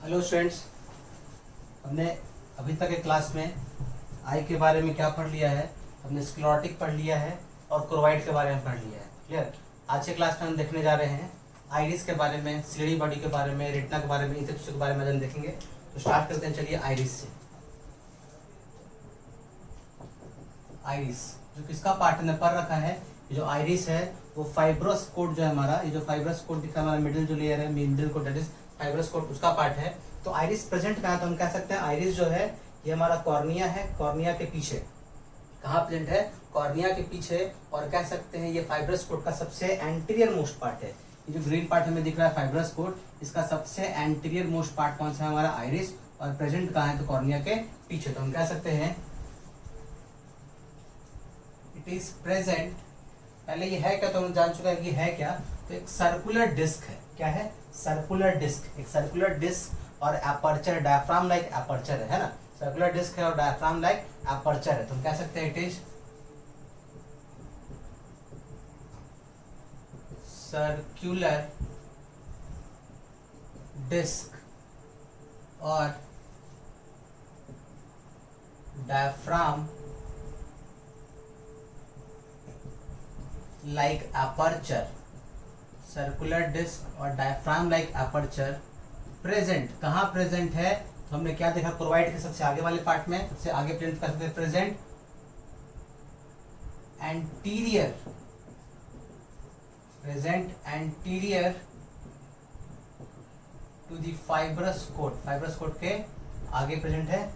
Hello students, हमने अभी तक के क्लास में आई के बारे में क्या पढ़ लिया है। हमने स्क्लेरोटिक पढ़ लिया है और क्रोवाइड के बारे में पढ़ लिया है। क्लियर। आज के क्लास में हम देखने जा रहे हैं आइरिस के बारे में, सीढ़ी बॉडी के बारे में, रेटिना के बारे में, इन सब चीज़ों के बारे में हम देखेंगे। तो स्टार्ट करते हैं, चलिए आइरिस से। आइरिस जो किसका पार्ट हमने पढ़ रखा है, जो आइरिस है वो फाइब्रस कोट जो है हमारा, ये जो फाइब्रस कोट दिखा है हमारा, मिडिल जो लेयर है, middle coat that is fibrous coat, उसका पार्ट है। तो आइरिस प्रेजेंट कहाँ है, तो हम कह सकते हैं आइरिस जो है ये हमारा कॉर्निया है, कॉर्निया के पीछे। कहाँ प्रेजेंट है, कॉर्निया के पीछे। और कह सकते हैं ये फाइब्रस कोट का सबसे एंटीरियर मोस्ट पार्ट है। ये जो ग्रीन पार्ट हमें दिख रहा है फाइब्रस कोट, इसका सबसे एंटीरियर मोस्ट पार्ट कौन सा है, हमारा आइरिस। और प्रेजेंट कहाँ है, तो कॉर्निया के पीछे। तो हम कह सकते हैं इट इज प्रेजेंट। पहले ये है क्या, तो हम जान चुके हैं कि है क्या। तो एक सर्कुलर डिस्क है। क्या है, सर्कुलर डिस्क। एक सर्कुलर डिस्क और एपर्चर, डायफ्राम लाइक एपर्चर है ना। सर्कुलर डिस्क है और डायफ्राम लाइक एपर्चर है। तो हम कह सकते हैं इट इज सर्कुलर डिस्क और diaphragm like aperture. Circular disc और डायफ्राम लाइक एपर्चर प्रेजेंट। कहाँ प्रेजेंट है, तो हमने क्या देखा, क्रोवाइड के सबसे आगे वाले पार्ट में, सबसे आगे प्रेजेंट कर सकते हैं। Present anterior, present anterior to the fibrous coat. Fibrous coat के आगे प्रेजेंट है।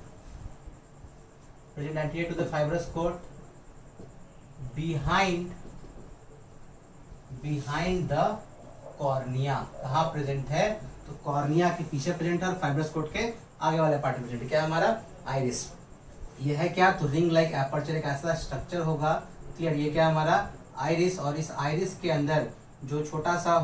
Present anterior to the fibrous coat, behind the cornea. कहाँ प्रेजेंट है, तो कॉर्निया के पीछे प्रेजेंट है और फाइब्रस कोट के आगे वाले पार्ट में प्रेजेंट है। क्या है हमारा आइरिस। ये है क्या, तो रिंग लाइक एपर्चर, एक ऐसा स्ट्रक्चर होगा। क्लियर। ये क्या है हमारा आइरिस। और इस आइरिस के अंदर जो छोटा सा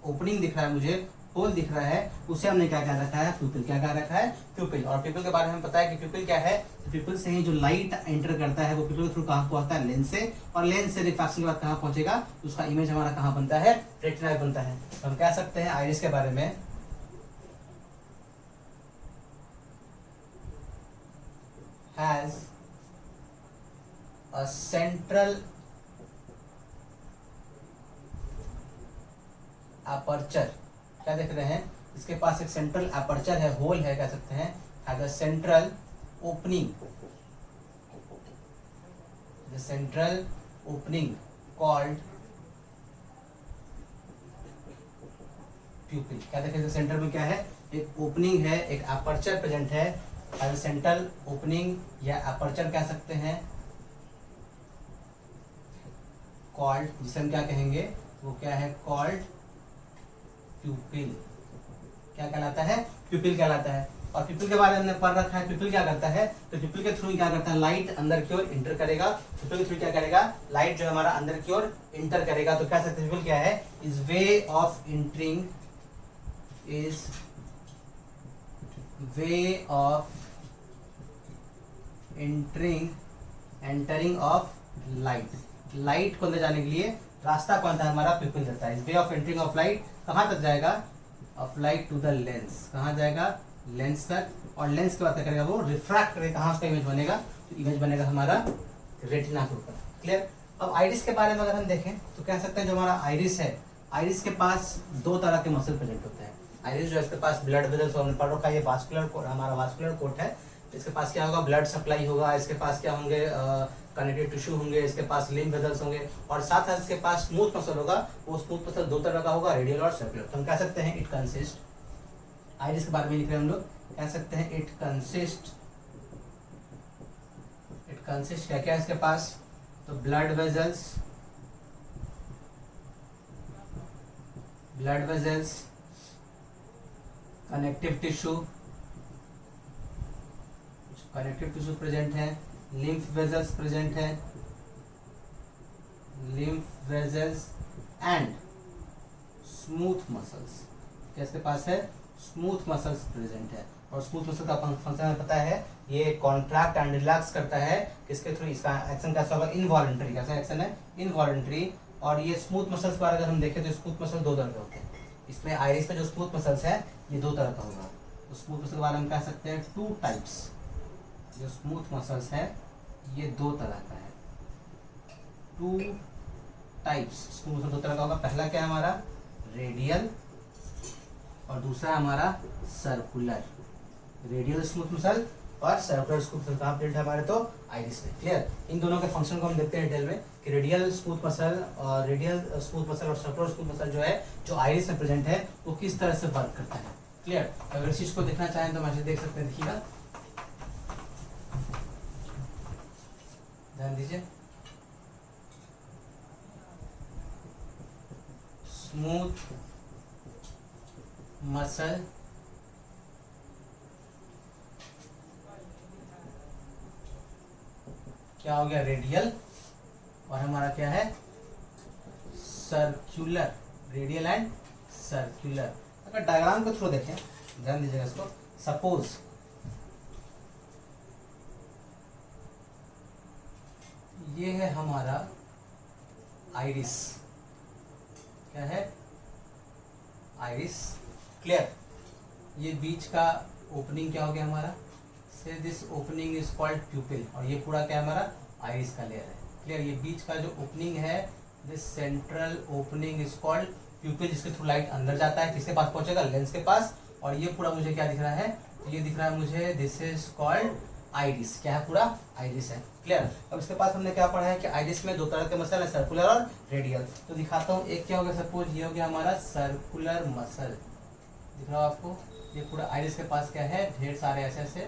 ओपनिंग दिख रहा है मुझे, होल दिख रहा है, उसे हमने क्या क्या रखा है, प्यूपिल। क्या क्या रखा है, प्यूपिल। और प्यूपिल के बारे में हमें पता है कि प्यूपिल क्या है, तो प्यूपिल से ही जो लाइट एंटर करता है वो प्यूपिल के थ्रू कहाँ पहुंचता है, लेंस से। और लेंस से रिफ्रैक्शन के बाद कहाँ पहुंचेगा, उसका इमेज हमारा कहाँ बनता है, रेटिना बनता है। तो हम कह सकते हैं आइरिस के बारे में हैज अ सेंट्रल अपर्चर। क्या देख रहे हैं, इसके पास एक सेंट्रल अपर्चर है, होल है, कह सकते हैं has a central opening. The central opening called प्यूपिल। क्या देखें, सेंटर में क्या है, एक ओपनिंग है, एक अपर्चर प्रेजेंट है। एज सेंट्रल ओपनिंग या अपर्चर कह सकते हैं, कॉल्ड, जिसे हम क्या कहेंगे, वो क्या है, कॉल्ड प्यूपिल। क्या कहलाता है, प्यूपिल कहलाता है। और प्यूपिल के बारे में हमने पढ़ रखा है। प्यूपिल क्या करता है, तो प्यूपिल के थ्रू क्या करता है, लाइट अंदर की ओर इंटर करेगा। प्यूपिल के थ्रू क्या करेगा, लाइट जो हमारा अंदर की ओर इंटर करेगा। तो कह सकते हैं प्यूपिल क्या है, is way of entering, is way of entering of light. Light को अंदर जाने के लिए रास्ता कौन था, हमारा प्यूपिल देता है। Is way of entering of light कहाँ तक जाएगा, of light to the lens. कहाँ जाएगा, लेंस तक। और लेंस के बाद क्या करेगा, वो रिफ्रैक्ट करेगा, कहाँ उसका इमेज बनेगा, तो इमेज बनेगा हमारा रेटिना के ऊपर। क्लियर। अब आइरिस के बारे में अगर हम देखें तो कह सकते हैं जो हमारा आइरिस है, आइरिस के पास दो तरह के मसल प्रेजेंट होते हैं। आइरिस जो है इसके पास ब्लड वेसल्स, हमने पढ़ रखा है, ये वास्कुलर कोट, हमारा वास्कुलर कोट है। इसके पास क्या होगा, ब्लड सप्लाई होगा। इसके पास क्या होंगे, कनेक्टिव टिश्यू होंगे। इसके पास लिम्फ वेसल्स होंगे। और साथ साथ इसके पास स्मूथ मसल होगा। वो स्मूथ मसल दो तरह का होगा, रेडियल और सर्कुलर। तो हम कह सकते हैं इट कंसिस्ट, आइरिस के बारे में लिख रहे हैं हम लोग, कह सकते हैं इट कंसिस्ट क्या क्या है इसके पास, तो blood vessels, connective tissue present है, लिम्फ वेसल्स प्रेजेंट है, lymph vessels and smooth muscles. क्या इसके पास है, स्मूथ मसल्स प्रेजेंट है। और स्मूथ मसल का फंक्शन हमें पता है, ये कॉन्ट्रैक्ट एंड रिलैक्स करता है। किसके थ्रू, इसका एक्शन कैसा होगा, इनवॉलंटरी। कैसा एक्शन है, इनवॉलंटरी। और ये स्मूथ मसल्स पर अगर हम देखें तो स्मूथ मसल दो तरह के होते हैं। इसमें आइरिस में जो स्मूथ मसल्स है ये दो तरह का होगा। तो स्मूथ मसल के बारे में कह सकते हैं टू टाइप्स। जो स्मूथ मसल्स है ये दो तरह का है, टू टाइप्स। स्मूथ मसल दो तरह का होगा, पहला क्या है हमारा रेडियल और दूसरा हमारा सर्कुलर। रेडियल स्मूथ मसल और सर्कुलर स्मूथ मसल कहाँ प्रेजेंट है हमारे, तो आइरिस में। क्लियर। इन दोनों के फंक्शन को हम देखते हैं डिटेल में कि रेडियल स्मूथ मसल और सर्कुलर स्मूथ मसल जो है जो आइरिस में प्रेजेंट है वो किस तरह से वर्क करता है। क्लियर। अगर इस चीज को देखना चाहें तो हम देख सकते हैं, देखिएगा ध्यान दीजिए। स्मूथ मसल क्या हो गया, रेडियल, और हमारा क्या है सर्कुलर। Radial and circular. अगर डायग्राम के थ्रू देखें, ध्यान दीजिएगा इसको। सपोज ये है हमारा आइरिस, क्या है आइरिस। क्लियर। ये बीच का ओपनिंग क्या हो गया हमारा, से दिस ओपनिंग इज कॉल्ड प्यूपिल, और ये पूरा क्या है हमारा आइरिस का लेयर है। क्लियर। ये बीच का जो ओपनिंग है, this central opening is called प्यूपिल, जिसके थ्रू लाइट अंदर जाता है, किसके पास पहुंचेगा, लेंस के पास। और ये पूरा मुझे क्या दिख रहा है, ये दिख रहा है मुझे दिस इज कॉल्ड आइरिस। क्या है, पूरा आइरिस है। क्लियर। अब इसके पास हमने क्या पढ़ा है कि आइरिस में दो तरह के मसल है, सर्कुलर और रेडियल। तो दिखाता हूँ, एक क्या हो गया, सपोज ये हो गया हमारा सर्कुलर मसल, दिख रहा हो आपको। ये पूरा आइरिस के पास क्या है, ढेर सारे ऐसे ऐसे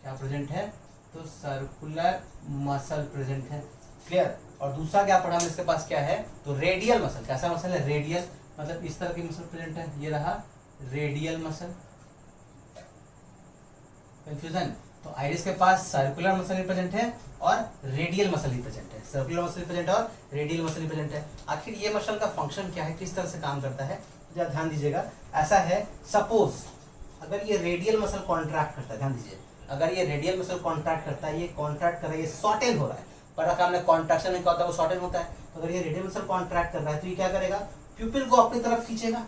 क्या प्रेजेंट है, तो सर्कुलर मसल प्रेजेंट है। क्लियर। और दूसरा क्या पढ़ा हमने, इसके पास क्या है, तो रेडियल मसल। कैसा मसल है, रेडियल, मतलब इस तरह की मसल प्रेजेंट है। ये रहा रेडियल मसल। कंफ्यूजन। तो आइरिस के पास सर्कुलर मसल ही प्रेजेंट है और रेडियल मसल ही प्रेजेंट है। सर्कुलर मसल प्रेजेंट है और रेडियल मसल ही प्रेजेंट है। आखिर ये मसल का फंक्शन क्या है, किस तरह से काम करता है, जरा ध्यान दीजिएगा। ऐसा है, सपोज अगर ये रेडियल मसल कॉन्ट्रैक्ट करता है, ध्यान दीजिए, अगर ये रेडियल मसल कॉन्ट्रैक्ट करता है, ये कॉन्ट्रैक्ट कर रहा है, ये शॉर्टेन हो रहा है, पर अगर हमने कॉन्ट्रैक्शन में क्या होता है, वो शॉर्टेन होता है। तो अगर ये रेडियल मसल कॉन्ट्रैक्ट कर रहा है तो ये क्या करेगा, प्यूपिल को अपनी तरफ खींचेगा,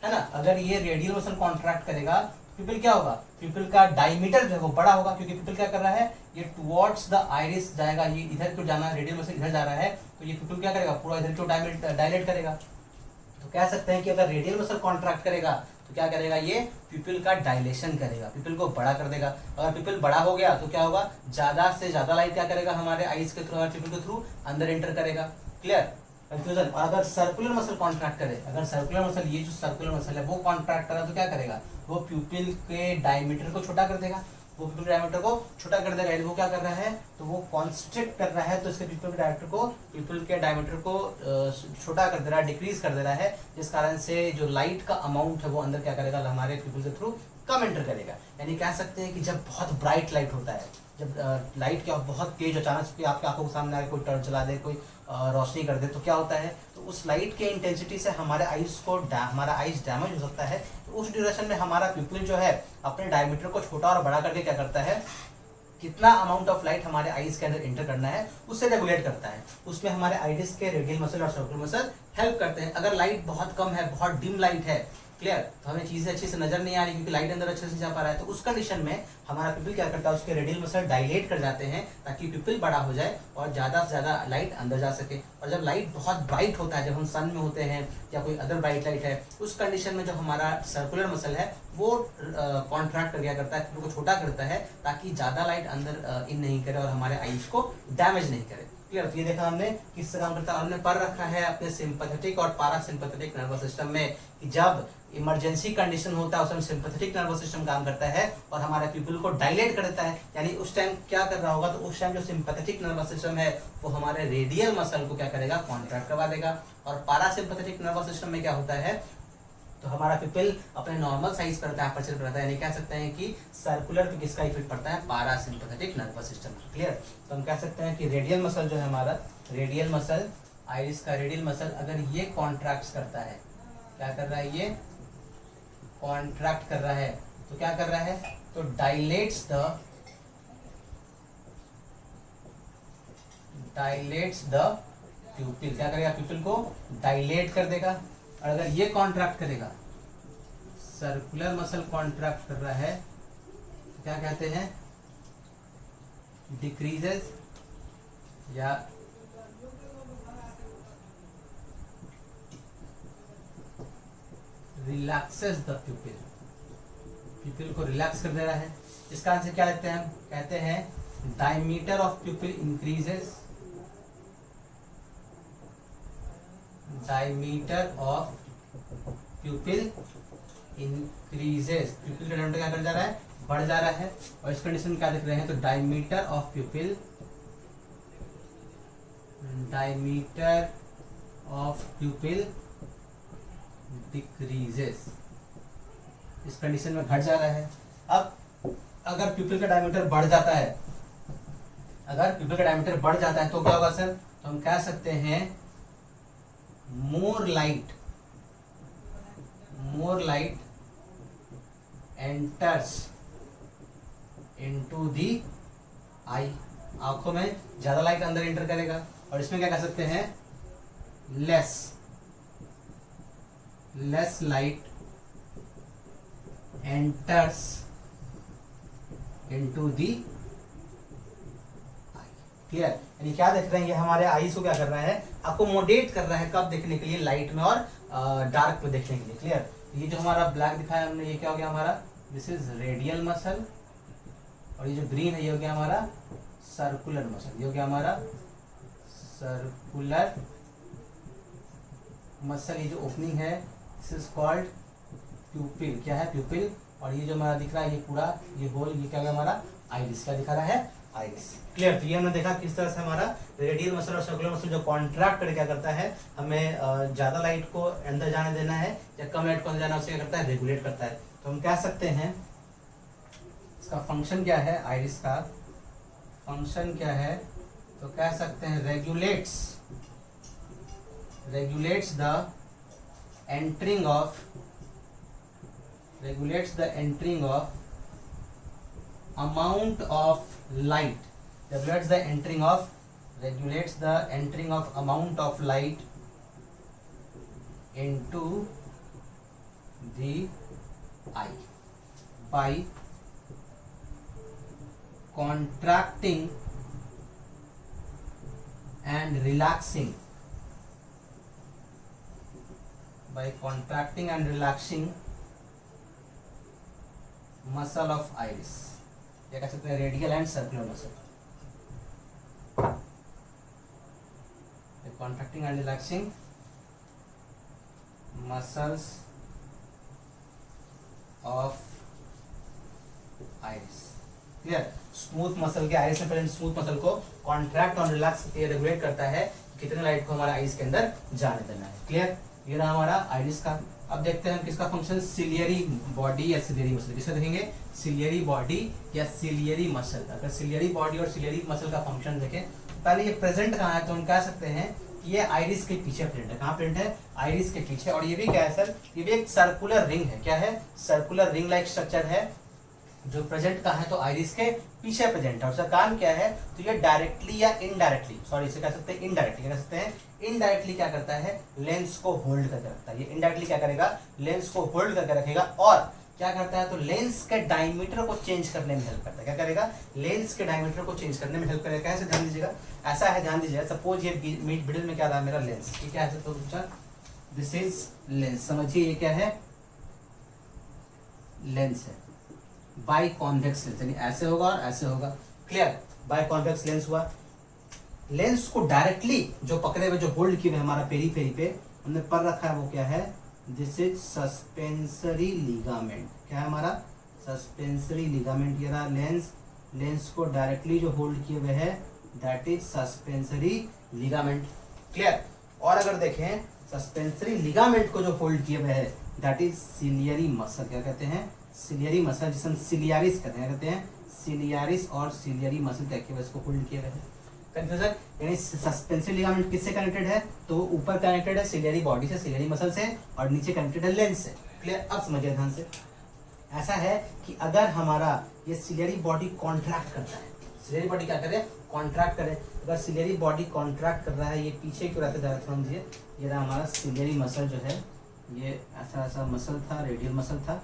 है ना। अगर ये रेडियल मसल कॉन्ट्रैक्ट करेगा, प्यूपिल क्या होगा, प्यूपिल का डायमीटर जो है वो बड़ा होगा, क्योंकि प्यूपिल क्या कर रहा है, ये टुवर्ड्स द आइरिस जाएगा। ये इधर क्यों जाना है, रेडियल मसल इधर जा रहा है, तो ये प्यूपिल क्या करेगा, पूरा इधर क्यों डायलेट करेगा। तो कह सकते हैं कि अगर रेडियल मसल कॉन्ट्रैक्ट करेगा तो क्या करेगा, ये प्यूपिल का डायलेशन करेगा, प्यूपिल को बड़ा कर देगा। अगर प्यूपिल बड़ा हो गया तो क्या होगा, ज्यादा से ज्यादा लाइट क्या करेगा, हमारे आईज के थ्रू, हमारे प्यूपिल के थ्रू अंदर एंटर करेगा। क्लियर। कंफ्यूजन। और अगर सर्कुलर मसल कॉन्ट्रैक्ट करे, अगर सर्कुलर मसल, ये जो सर्कुलर मसल है वो कॉन्ट्रैक्ट करा तो क्या करेगा, वो प्यूपिल के डायमीटर को छोटा कर देगा। वो प्यूपिल डायमीटर को छोटा कर देगा, यानी वो क्या कर रहा है, तो वो कॉन्स्ट्रिक्ट कर रहा है, तो इसके प्यूपिल के डायमीटर को छोटा कर दे रहा है, डिक्रीज कर दे रहा है, जिस कारण से जो लाइट का अमाउंट है वो अंदर क्या करेगा, हमारे प्यूपिल के थ्रू कम एंटर करेगा। यानी कह सकते हैं कि जब बहुत ब्राइट लाइट होता है, जब लाइट क्या बहुत तेज अचानक से आपकी आंखों के सामने आके कोई टर्च जला दे, कोई रोशनी कर दे, तो क्या होता है, तो उस लाइट के इंटेंसिटी से हमारे हमारा आइज डैमेज हो सकता है। तो उस ड्यूरेशन में हमारा प्यूपिल जो है अपने डायमीटर को छोटा और बड़ा करके क्या करता है, कितना अमाउंट ऑफ लाइट हमारे आइज के अंदर इंटर करना है उससे रेगुलेट करता है। उसमें हमारे आइरिस के रेडियल मसल और सर्कुलर मसल हेल्प करते हैं। अगर लाइट बहुत कम है, बहुत डिम लाइट है, क्लियर, तो हमें चीजें अच्छे से नजर नहीं आ रही क्योंकि लाइट अंदर अच्छे से जा पा रहा है, तो उस कंडीशन में हमारा प्यूपिल क्या करता है, उसके रेडियल मसल डायलेट कर जाते हैं ताकि प्यूपिल बड़ा हो जाए और ज्यादा से ज्यादा लाइट अंदर जा सके। और जब लाइट बहुत ब्राइट होता है, जब हम सन में होते हैं या कोई अदर ब्राइट लाइट है, उस कंडीशन में जो हमारा सर्कुलर मसल है वो कॉन्ट्रैक्ट कर क्या करता है, प्यूपिल को छोटा करता है ताकि ज्यादा लाइट अंदर इन नहीं करे और हमारे आईज को डैमेज नहीं करे। क्लियर। तो ये देखा हमने किस तरह करता है, हमने पढ़ रखा है अपने सिंपैथेटिक और पैरासिम्पैथेटिक नर्वस सिस्टम में कि जब इमरजेंसी कंडीशन होता है उस टाइम सिंपैथेटिक नर्वस सिस्टम काम करता है और हमारे प्यूपिल को डायलेट कर देता है। यानी उस टाइम क्या कर रहा होगा, तो उस टाइम जो सिंपैथेटिक नर्वस सिस्टम है वो हमारे रेडियल मसल को क्या करेगा, कॉन्ट्रैक्ट करवा देगा। और पैरासिम्पैथेटिक नर्वस सिस्टम में क्या होता है, तो हमारा प्यूपिल अपने नॉर्मल साइज पर रहता है, अपर्चर पर रहता है। यानी कह सकते हैं कि सर्कुलर पे किसका इफेक्ट पड़ता है, पैरासिम्पैथेटिक नर्वस सिस्टम। क्लियर। तो हम कह सकते हैं कि रेडियल मसल जो है हमारा, रेडियल मसल, आइरिस का रेडियल मसल अगर ये कॉन्ट्रैक्ट करता है, क्या कर रहा है, ये कॉन्ट्रैक्ट कर रहा है, तो क्या कर रहा है, तो डायलेट्स द प्यूपिल। क्या करेगा, प्यूपिल को डायलेट कर देगा। और अगर ये कॉन्ट्रैक्ट करेगा, सर्कुलर मसल कॉन्ट्रैक्ट कर रहा है, क्या कहते हैं, डिक्रीजेस या रिलैक्सेस द प्यूपिल, प्यूपिल को रिलैक्स कर दे रहा है। इसका आंसर क्या लिखते हैं हम, कहते हैं diameter of प्यूपिल increases, diameter of प्यूपिल increases, प्यूपिल का डायमीटर क्या कर जा रहा है, बढ़ जा रहा है। और इस कंडीशन में क्या देख रहे हैं, तो diameter of प्यूपिल, diameter of प्यूपिल decreases, इस कंडीशन में घट जा रहा है। अब अगर प्यूपिल का डायमीटर बढ़ जाता है, अगर प्यूपिल का डायमीटर बढ़ जाता है तो क्या होगा सर, तो हम कह सकते हैं more light enters into the eye, आंखों में ज्यादा लाइट अंदर एंटर करेगा। और इसमें क्या कह सकते हैं, less light enters into the I. Clear, यानी क्या देख रहे हैं, ये हमारे आईज को क्या कर रहा है, अकोमोडेट कर रहा है, कब देखने के लिए, लाइट में और डार्क में देखने के लिए। क्लियर, ये जो हमारा ब्लैक दिखाया हमने, ये क्या हो गया हमारा, दिस इज रेडियल मसल, और ये जो ग्रीन है ये हो गया हमारा सर्कुलर मसल, ये हो गया हमारा सर्कुलर मसल। ये जो ओपनिंग है दिस इज कॉल्ड प्यूपिल, क्या है, प्यूपिल। और ये जो हमारा दिख रहा है ये पूरा ये होल, ये क्या है हमारा आइरिस, क्या दिखा रहा है, आइरिस। क्लियर, तो ये हमने देखा किस तरह से हमारा रेडियल मसल और सर्कुलर मसल जो कॉन्ट्रैक्ट करके क्या करता है, हमें ज्यादा लाइट को अंदर जाने देना है या कम लाइट को अंदर जाना, उसे क्या करता है, रेगुलेट करता है। तो हम कह सकते हैं इसका फंक्शन क्या है, आइरिस का फंक्शन क्या है, तो कह सकते हैं regulates the entering of amount of light, regulates the entering of amount of light into the eye by contracting and relaxing, muscle of iris, या कह सकते हैं radial and circular muscle, contracting and relaxing muscles of iris. Clear, smooth muscle के iris में present smooth muscle को contract और relax regulate करता है, कितने लाइट को हमारा आइरिस के अंदर जाने देना है। क्लियर, ये रहा हमारा आइरिस का। अब देखते हैं किसका फंक्शन, सिलियरी बॉडी या सिलियरी मसल, किसका देखेंगे, सिलियरी बॉडी या सिलियरी मसल। अगर सिलियरी बॉडी और सिलियरी मसल का फंक्शन देखें, पहले ये प्रेजेंट कहाँ है, तो हम कह सकते हैं कि ये आइरिस के पीछे प्रिंट है। कहाँ प्रिंट है, आइरिस के पीछे। और ये भी क्या है सर, ये भी एक सर्कुलर रिंग है। क्या है, सर्कुलर रिंग लाइक स्ट्रक्चर है जो प्रेजेंट कहाँ है, तो आइरिस के पीछे प्रेजेंट है। उसका काम क्या है, तो ये डायरेक्टली या इनडायरेक्टली, सॉरी इसे कह सकते हैं इनडायरेक्टली, कह सकते हैं इनडायरेक्टली क्या करता है, लेंस को होल्ड करके रखता है। ये इनडायरेक्टली क्या करेगा, लेंस को होल्ड करके रखेगा। और क्या करता है, तो लेंस के डायमीटर को चेंज करने में हेल्प करता है। क्या करेगा, लेंस के डायमीटर को चेंज करने में हेल्प करेगा। कैसे, ध्यान दीजिएगा, ऐसा है, ध्यान दीजिएगा, सपोज ये मिडिल में क्या रहा मेरा लेंस, ये क्या है, तो दिस इज लेंस, समझिए ये क्या है, लेंस है, बाई कॉन्वेक्स लेंस, यानी ऐसे होगा और ऐसे होगा। क्लियर, बाई कॉन्वेक्स लेंस हुआ। लेंस को डायरेक्टली जो पकड़े हुए, जो होल्ड किए हुए हमारा पेरीफेरी पे हमने पर रखा है, वो क्या है, दिस इज सस्पेंसरी लिगामेंट। क्या है हमारा, सस्पेंसरी लिगामेंट। ये रहा लेंस, लेंस को डायरेक्टली जो होल्ड किए हुए है, that is suspensory ligament. Clear, और अगर देखें सस्पेंसरी लिगामेंट को जो होल्ड किए हुए है, दैट इज सिलियरी मसल। क्या कहते हैं, सिलियरी मसल, जिसे हम सिलियारिस कहते हैं। कहते हैं सिलियारिस और सिलियरी मसल क्या किए हुए, इसको होल्ड किए हुए है। कंफ्यूजन, यानी सस्पेंसरी लिगामेंट किससे कनेक्टेड है, तो ऊपर कनेक्टेड है सिलियरी बॉडी से, सिलियरी मसल से, और नीचे कनेक्टेड है लेंस से। क्लियर, अब समझिए ध्यान से, ऐसा है कि अगर हमारा ये सिलियरी बॉडी कॉन्ट्रैक्ट करता है, सिलियरी बॉडी क्या करे, कॉन्ट्रैक्ट करे। अगर सिलियरी बॉडी कॉन्ट्रैक्ट कर रहा है, ये पीछे क्यों रहता है, समझिए, ये रहा हमारा सिलियरी मसल जो है, ये ऐसा ऐसा मसल था, रेडियल मसल था,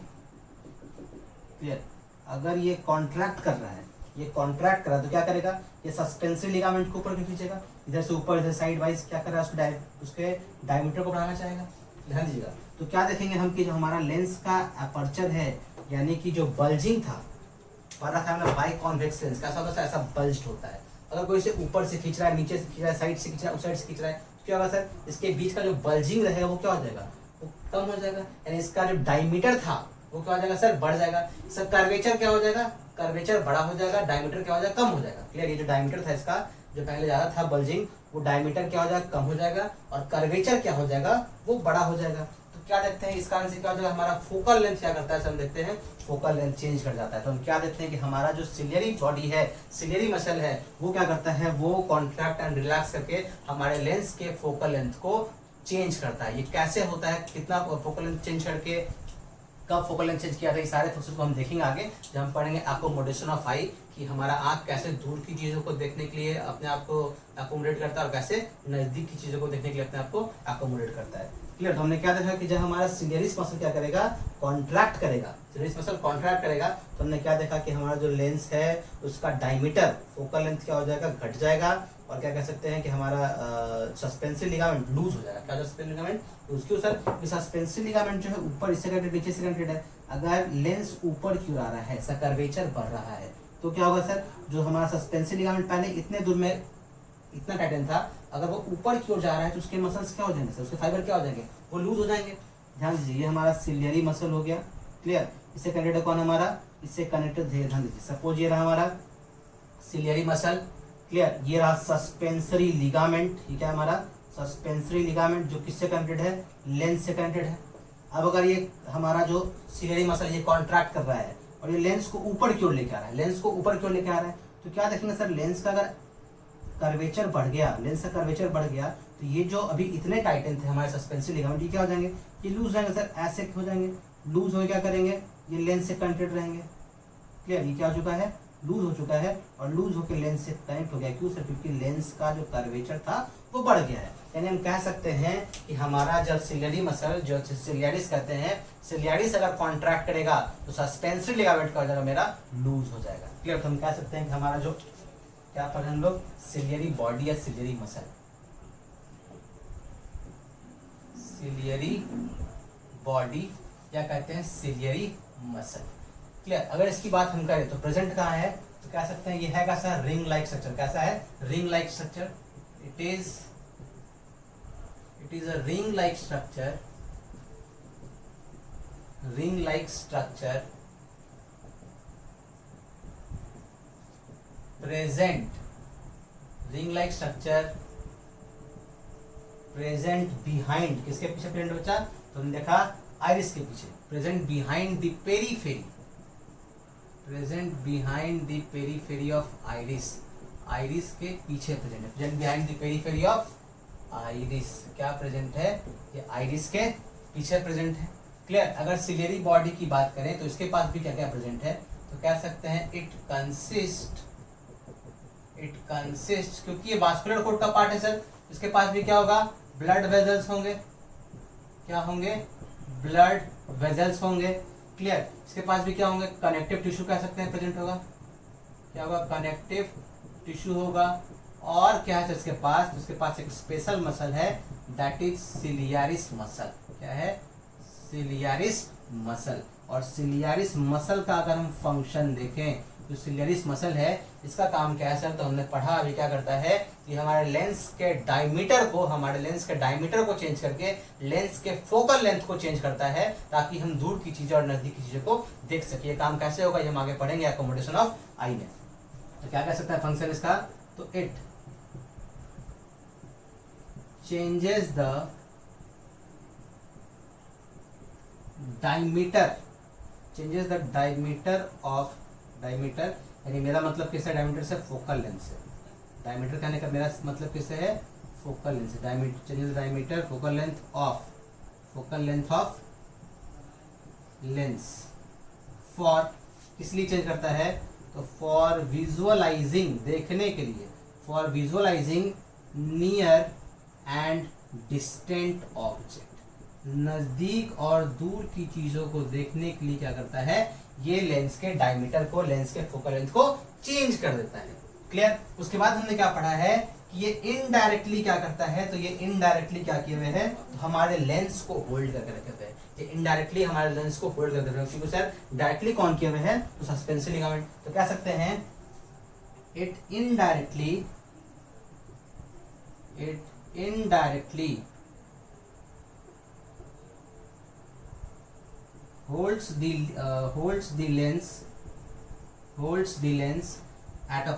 क्लियर। अगर ये कॉन्ट्रैक्ट कर रहा है, ये कॉन्ट्रैक्ट कर रहा है तो क्या करेगा, ये सस्पेंसरी लिगामेंट को ऊपर क्यों खींचेगा, इधर से ऊपर, इधर साइड वाइज क्या कर रहा है, उसके डायमीटर को बढ़ाना चाहेगा। ध्यान दीजिएगा, तो क्या देखेंगे हम कि जो हमारा लेंस का अपर्चर है, यानी कि जो बल्जिंग था, पढ़ रखा है हमने बाई कॉन्वेक्स लेंस, कैसा होता है, ऐसा बल्ज्ड होता है। अगर कोई इसे ऊपर से खींच रहा है, नीचे से खींच रहा है, साइड से खींच रहा है, उस साइड से खींच रहा है, तो क्या होगा सर, इसके बीच का जो बल्जिंग रहेगा वो क्या हो जाएगा, वो कम हो जाएगा, यानी इसका जो डायमीटर था वो क्या हो जाएगा सर, बढ़ जाएगा। इसका कर्वेचर क्या हो जाएगा, कर्वेचर बड़ा हो जाएगा, डायमीटर क्या हो जाएगा, कम हो जाएगा। क्लियर, ये जो डायमीटर था इसका, जो पहले ज्यादा था बल्जिंग, वो डायमीटर क्या हो जाएगा, कम हो जाएगा, और कर्वेचर क्या हो जाएगा, वो बड़ा हो जाएगा। तो क्या देखते हैं, इस कारण से क्या हो जाएगा, हमारा फोकल लेंथ क्या करता है, हम देखते हैं फोकल लेंथ चेंज कर जाता है। तो हम क्या देखते हैं कि हमारा जो सिलियरी बॉडी है, सिलियरी मसल है, वो क्या करता है, वो कॉन्ट्रैक्ट एंड रिलैक्स करके हमारे लेंस के फोकल लेंथ को चेंज करता है। ये कैसे होता है, कितना फोकल लेंथ चेंज करके, कब फोकल लेंथ चेंज किया था, ये सारे फंक्शन को हम देखेंगे आगे जब हम पढ़ेंगे अकोमोडेशन ऑफ आई, कि हमारा आंख कैसे दूर की चीजों को देखने के लिए अपने आप को अकोमोडेट करता है और कैसे नजदीक की चीजों को देखने के लिए अपने आप को अकोमोडेट करता है। क्लियर, तो हमने क्या देखा कि जब हमारा सिलियरिस मसल क्या करेगा, कॉन्ट्रैक्ट करेगा, सिलियरिस मसल कॉन्ट्रैक्ट करेगा, तो हमने क्या देखा कि हमारा जो लेंस है उसका डायमीटर, फोकल लेंथ क्या हो जाएगा, घट जाएगा, और क्या कह सकते हैं कि हमारा सस्पेंसिव लिगामेंट लूज हो जाएगा। क्या सस्पेंसिव लिगामेंट लूज, क्यों सर, सस्पेंसिव लिगामेंट जो है ऊपर इससे कनेक्टेड, नीचे से कनेक्टेड है। अगर लेंस ऊपर क्यों आ रहा है, इसका कर्वेचर बढ़ रहा है, तो क्या होगा सर, जो हमारा सस्पेंसिव लिगामेंट पहले इतने दूर में इतना टाइटन था, अगर वो ऊपर की ओर जा रहा है तो उसके मसल्स क्या हो जाएंगे सर, उसके फाइबर क्या हो जाएंगे, वो लूज हो जाएंगे। ध्यान दीजिए, ये हमारा सिलियरी मसल हो गया। क्लियर, इससे कनेक्टेड कौन हमारा, इससे कनेक्टेड, ध्यान दीजिए, सपोज ये रहा हमारा सिलियरी मसल। क्लियर, ये रहा सस्पेंसरी लिगामेंट, ये क्या है हमारा सस्पेंसरी लिगामेंट, जो किससे कनेक्टेड है, लेंस से कनेक्टेड है। अब अगर ये हमारा जो सिलियरी मसल ये कॉन्ट्रैक्ट कर रहा है और ये लेंस को ऊपर की ओर लेके आ रहा है, लेंस को ऊपर की ओर लेके आ रहा है, तो क्या देखेंगे सर, लेंस का अगर कर्वेचर बढ़ गया, लेंस का कर्वेचर बढ़ गया, तो ये जो अभी इतने टाइटन थे हमारे सस्पेंसिव लिगामेंट, ये क्या हो जाएंगे, ये लूज हो जाएंगे सर, ऐसे हो जाएंगे, लूज हो क्या करेंगे, ये लेंस से कनेक्टेड रहेंगे। क्लियर, ये क्या हो चुका है, लूज हो चुका है, और लूज होकर लेंस से कनेक्ट हो गया। क्यों सर, क्योंकि लेंस का जो कर्वेचर था वो बढ़ गया है। यानी हम कह सकते हैं कि हमारा जब सिलियरी मसल, जो सिलियरिस कहते हैं, सिलियरिस अगर कॉन्ट्रैक्ट करेगा तो सस्पेंसरी लिगामेंट का हो जाएगा मेरा लूज हो जाएगा। क्लियर, तो हम कह सकते हैं कि हमारा जो क्या पढ़े हम लोग, सिलियरी बॉडी या सिलियरी मसल, सिलियरी बॉडी या कहते हैं सिलियरी मसल। क्लियर, अगर इसकी बात हम करें तो प्रेजेंट कहाँ है, तो कह सकते हैं ये है कैसा, रिंग लाइक स्ट्रक्चर। कैसा है, ring like structure, it is a ring like structure, ring like structure present, ring like structure present behind, किसके पीछे प्रेजेंट बचा, तो हमने देखा आइरिस के पीछे, present behind the periphery, present behind the periphery of iris, iris के पीछे प्रेजेंट है, present behind the periphery of iris, क्या प्रेजेंट है, ये आइरिस के पीछे प्रेजेंट है। क्लियर, अगर सिलियरी बॉडी की बात करें तो इसके पास भी क्या क्या प्रेजेंट है, तो कह सकते हैं इट कंसिस्ट, क्योंकि ये वास्कुलर कोड का पार्ट है सर, इसके पास भी क्या होगा, ब्लड वेजल्स होंगे, क्या होंगे, ब्लड वेजल्स होंगे। क्लियर, इसके पास भी क्या होंगे, कनेक्टिव टिश्यू कह सकते हैं प्रेजेंट होगा, क्या होगा, कनेक्टिव टिश्यू होगा। और क्या है इसके पास, तो इसके पास एक स्पेशल मसल है, दैट इज सिलियरिस मसल। क्या है, सिलियरिस मसल। और सिलियरिस मसल का अगर हम फंक्शन देखें, जो सिलियरिस मसल है इसका काम क्या है सर, तो हमने पढ़ा अभी, क्या करता है कि हमारे लेंस के डायमीटर को, हमारे लेंस के डायमीटर को चेंज करके लेंस के फोकल लेंथ को चेंज करता है, ताकि हम दूर की चीजें और नजदीक की चीजों को देख सके। ये काम कैसे होगा ये हम आगे पढ़ेंगे अकोमोडेशन ऑफ आई में। तो क्या कह सकता है फंक्शन इसका, तो it changes the diameter, changes the diameter of, diameter यानी मेरा मतलब किससे, डायमीटर से फोकल लेंथ से, डायमीटर कहने का मेरा मतलब किससे है, फोकल लेंथ से। Diameter changes diameter focal length of, focal length of lens, for इसलिए चेंज करता है, तो फॉर विजुअलाइजिंग, देखने के लिए, for visualising near and distant object, नजदीक और दूर की चीजों को देखने के लिए क्या करता है, ये लेंस के डायमीटर को, लेंस के फोकल लेंथ को चेंज कर देता है। क्लियर। उसके बाद हमने क्या पढ़ा है कि ये इनडायरेक्टली क्या करता है, तो ये इनडायरेक्टली क्या किए हुए है, तो हमारे लेंस को होल्ड करके रखे हुए हैं। ये इनडायरेक्टली हमारे लेंस को होल्ड करके रखे हुए, क्योंकि सर डायरेक्टली कौन किए हुए हैं, तो सस्पेंसरी लिगामेंट। तो कह सकते हैं it indirectly holds the lens at a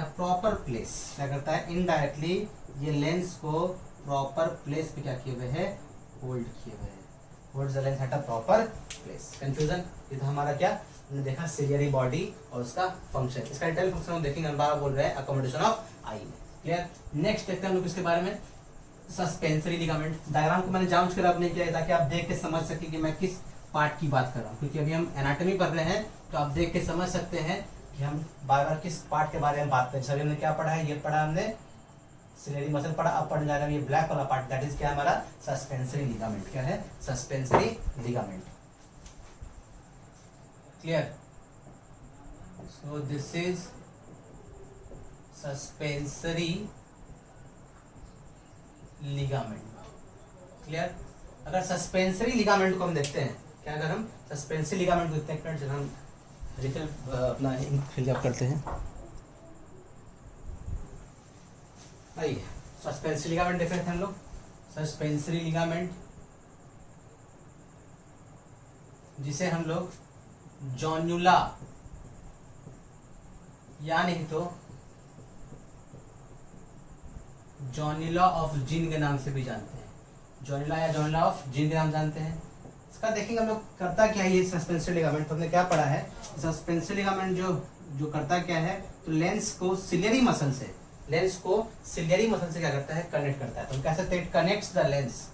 proper place। क्या करता है, इनडायरेक्टली ये लेंस को प्रॉपर प्लेस पे क्या किए हुए है, होल्ड किए हुए हैं। Holds the lens at a proper place. Confusion, ये तो हमारा क्या हमने देखा, सिलियरी बॉडी और उसका फंक्शन। इसका डिटेल फंक्शन हम देखेंगे, हम बार बोल रहे हैं अकोमोडेशन ऑफ आई में। क्लियर। नेक्स्ट देखते हैं हम लोग इसके बारे में, सस्पेंसरी लिगामेंट। डायग्राम को मैंने जांच कर नहीं किया ताकि आप देख के समझ सके कि मैं किस पार्ट की बात कर रहा हूँ, क्योंकि अभी हम एनाटॉमी पढ़ रहे हैं, तो आप देख के समझ सकते हैं कि हम बार बार किस पार्ट के बारे में बात करें। सभी हमने क्या पढ़ा है, ये पढ़ा हमने सिलेरी मसल पढ़ा। अब पढ़ने जा रहे हैं ये ब्लैक वाला पार्ट, दैट इज क्या हमारा सस्पेंसरी लिगामेंट। क्या है, suspensory ligament. Clear. So this is suspensory ligament. Clear. अगर सस्पेंसरी लिगामेंट को हम देखते हैं, क्या अगर हम सस्पेंसरी लिगामेंट को देखते हैं, जब हम रिफिल अपना फिल अप करते हैं, आइए सस्पेंसरी लिगामेंट देख रहे थे हम लोग। सस्पेंसरी लिगामेंट जिसे हम लोग जॉन्युला या नहीं तो जॉन्युला ऑफ जिन के नाम से भी जानते हैं। जॉन्युला या जॉन्युला ऑफ जिन के नाम जानते हैं। इसका देखेंगे हम लोग करता क्या है ये सस्पेंसरी लिगामेंट। तो हमने क्या पढ़ा है, सस्पेंसरी लिगामेंट जो करता क्या है, तो लेंस को सिलियरी मसल से क्या करता है, कनेक्ट करता है। तो हम कह सकते हैं it connects the lens,